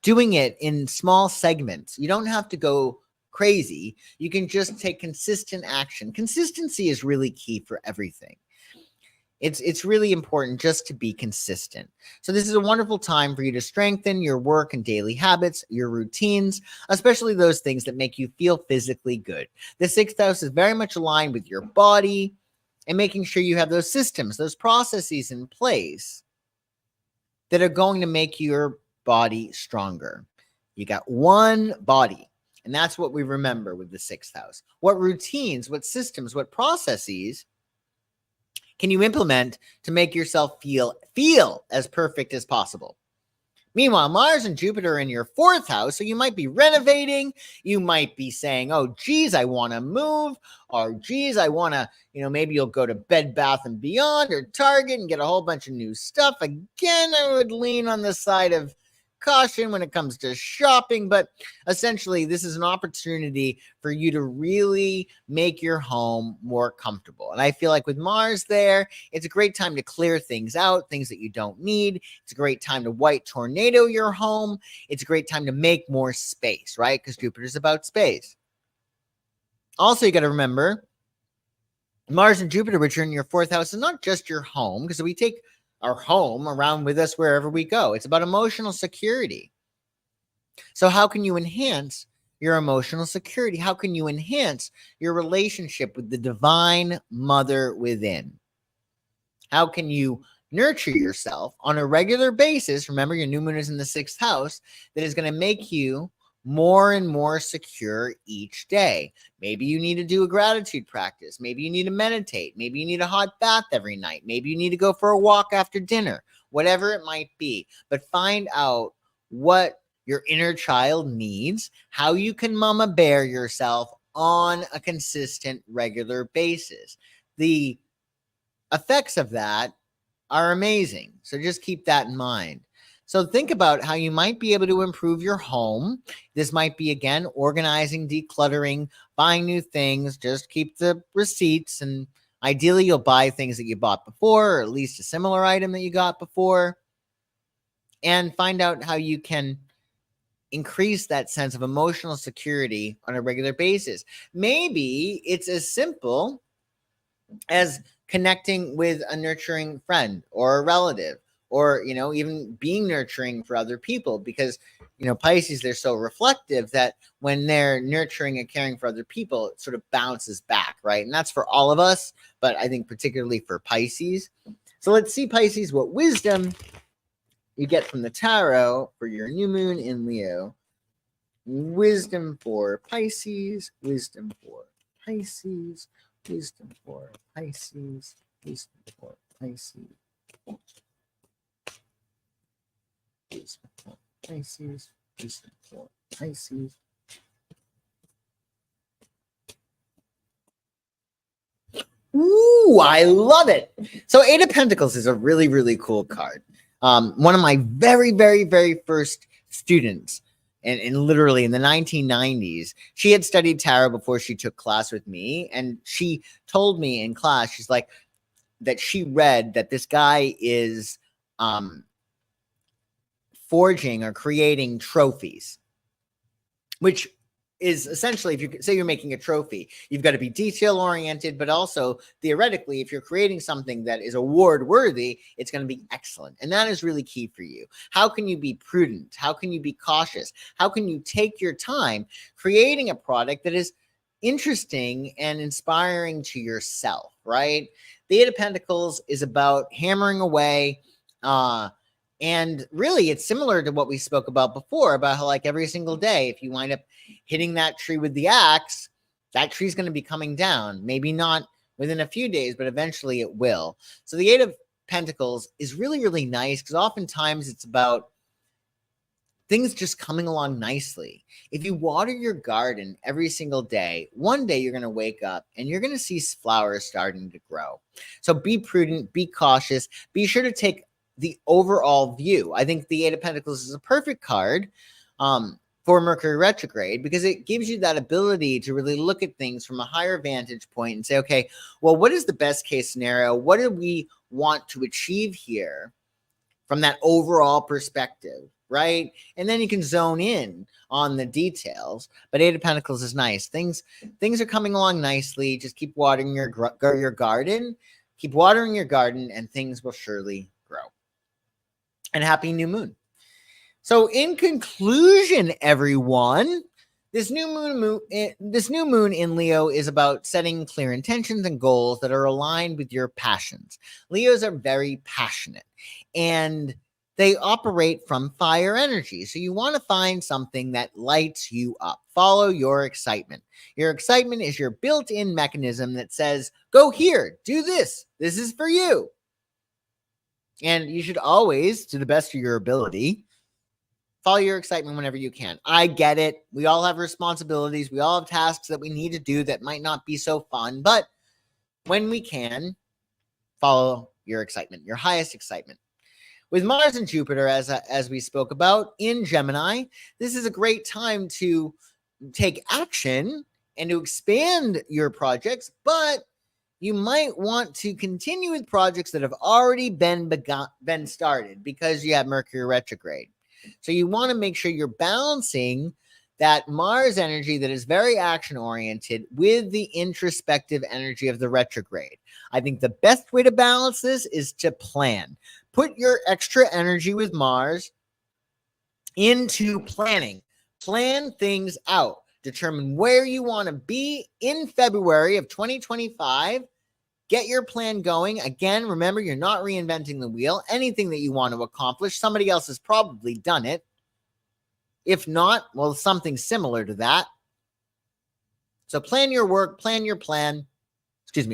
doing it in small segments. You don't have to go crazy. You can just take consistent action. Consistency is really key for everything. It's really important just to be consistent. So this is a wonderful time for you to strengthen your work and daily habits, your routines, especially those things that make you feel physically good. The 6th house is very much aligned with your body and making sure you have those systems, those processes in place that are going to make your body stronger. You got one body, and that's what we remember with the sixth house. What routines, what systems, what processes can you implement to make yourself feel as perfect as possible? Meanwhile, Mars and Jupiter are in your fourth house, so you might be renovating. You might be saying, oh, geez, I want to move. Or, geez, I want to, maybe you'll go to Bed Bath & Beyond or Target and get a whole bunch of new stuff. Again, I would lean on the side of caution when it comes to shopping, but essentially this is an opportunity for you to really make your home more comfortable. And I feel like with Mars there, it's a great time to clear things out, things that you don't need. It's a great time to white tornado your home. It's a great time to make more space, right? Because Jupiter's about space. Also, you got to remember, Mars and Jupiter, which are in your fourth house, is not just your home, because we take our home around with us wherever we go. It's about emotional security. So how can you enhance your emotional security? How can you enhance your relationship with the divine mother within? How can you nurture yourself on a regular basis? Remember, your new moon is in the sixth house. That is going to make you more and more secure each day. Maybe you need to do a gratitude practice. Maybe you need to meditate. Maybe you need a hot bath every night. Maybe you need to go for a walk after dinner, whatever it might be. But find out what your inner child needs, how you can mama bear yourself on a consistent, regular basis. The effects of that are amazing. So just keep that in mind. So think about how you might be able to improve your home. This might be, again, organizing, decluttering, buying new things. Just keep the receipts, and ideally you'll buy things that you bought before, or at least a similar item that you got before, and find out how you can increase that sense of emotional security on a regular basis. Maybe it's as simple as connecting with a nurturing friend or a relative, or, even being nurturing for other people, because, Pisces, they're so reflective that when they're nurturing and caring for other people, it sort of bounces back, right? And that's for all of us, but I think particularly for Pisces. So let's see, Pisces, what wisdom you get from the tarot for your new moon in Leo. Wisdom for Pisces, wisdom for Pisces, wisdom for Pisces, wisdom for Pisces. Wisdom for Pisces, wisdom for Pisces. Ooh, I love it. So Eight of Pentacles is a really, really cool card. One of my very, very, very first students, and literally in the 1990s, she had studied tarot before she took class with me. And she told me in class, she's like, that she read that this guy is forging or creating trophies, which is essentially, if you say you're making a trophy, you've got to be detail oriented, but also theoretically, if you're creating something that is award worthy, it's going to be excellent. And that is really key for you. How can you be prudent? How can you be cautious? How can you take your time creating a product that is interesting and inspiring to yourself, right? The Eight of Pentacles is about hammering away, and really, it's similar to what we spoke about before, about how, like, every single day, if you wind up hitting that tree with the axe, that tree's going to be coming down. Maybe not within a few days, but eventually it will. So the Eight of Pentacles is really, really nice, because oftentimes it's about things just coming along nicely. If you water your garden every single day, one day you're going to wake up and you're going to see flowers starting to grow. So be prudent, be cautious, be sure to take the overall view. I think the Eight of Pentacles is a perfect card for Mercury retrograde, because it gives you that ability to really look at things from a higher vantage point and say, okay, well, what is the best case scenario? What do we want to achieve here from that overall perspective, right? And then you can zone in on the details. But Eight of Pentacles is nice. Things are coming along nicely. Just keep watering your garden. Keep watering your garden, and things will surely grow. And happy new moon. So in conclusion, everyone, This new moon in Leo is about setting clear intentions and goals that are aligned with your passions. Leos are very passionate and they operate from fire energy. So you want to find something that lights you up. Follow your excitement. Your excitement is your built-in mechanism that says, go here, do this. This is for you. And you should always, to the best of your ability, follow your excitement whenever you can. I get it. We all have responsibilities. We all have tasks that we need to do that might not be so fun. But when we can, follow your excitement, your highest excitement. With Mars and Jupiter, as we spoke about in Gemini, this is a great time to take action and to expand your projects, but you might want to continue with projects that have already been started because you have Mercury retrograde. So you want to make sure you're balancing that Mars energy that is very action oriented with the introspective energy of the retrograde. I think the best way to balance this is to plan. Put your extra energy with Mars into planning. Plan things out. Determine where you want to be in February of 2025. Get your plan going. Again, remember, you're not reinventing the wheel. Anything that you want to accomplish, somebody else has probably done it. If not, well, something similar to that. So plan your work, plan your plan.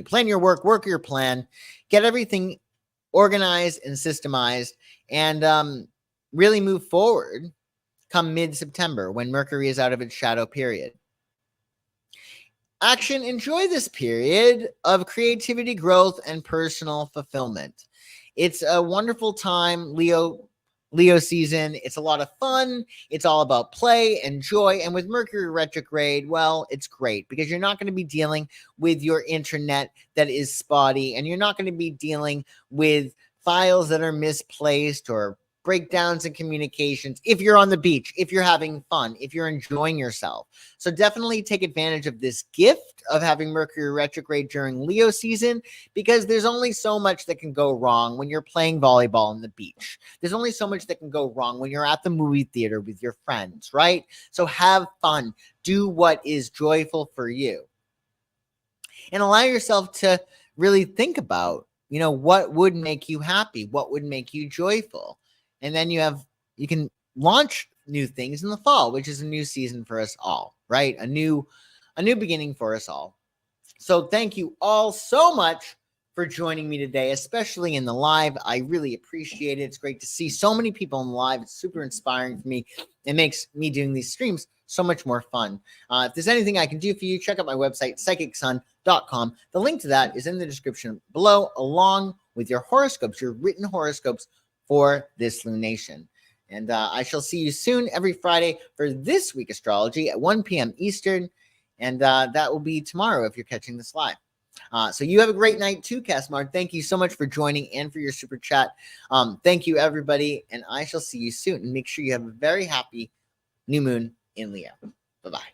Plan your work your plan. Get everything organized and systemized, and really move forward come mid-September when Mercury is out of its shadow period. Action, enjoy this period of creativity, growth, and personal fulfillment. It's a wonderful time, Leo season. It's a lot of fun. It's all about play and joy. And with Mercury retrograde, well, it's great because you're not going to be dealing with your internet that is spotty, and you're not going to be dealing with files that are misplaced or breakdowns in communications if you're on the beach, if you're having fun, if you're enjoying yourself. So definitely take advantage of this gift of having Mercury retrograde during Leo season, because there's only so much that can go wrong when you're playing volleyball on the beach. There's only so much that can go wrong when you're at the movie theater with your friends, right? So have fun. Do what is joyful for you. And allow yourself to really think about, what would make you happy? What would make you joyful? And then you can launch new things in the fall, which is a new season for us all, right? A new beginning for us all. So thank you all so much for joining me today, especially in the live. I really appreciate it. It's great to see so many people in the live. It's super inspiring for me. It makes me doing these streams so much more fun. If there's anything I can do for you, check out my website, psychicsun.com. The link to that is in the description below, along with your horoscopes, your written horoscopes for this lunation. And I shall see you soon every Friday for this week astrology at 1 p.m. Eastern. And that will be tomorrow if you're catching this live. So you have a great night too, Castmark. Thank you so much for joining and for your super chat. Thank you, everybody. And I shall see you soon. And make sure you have a very happy new moon in Leo. Bye-bye.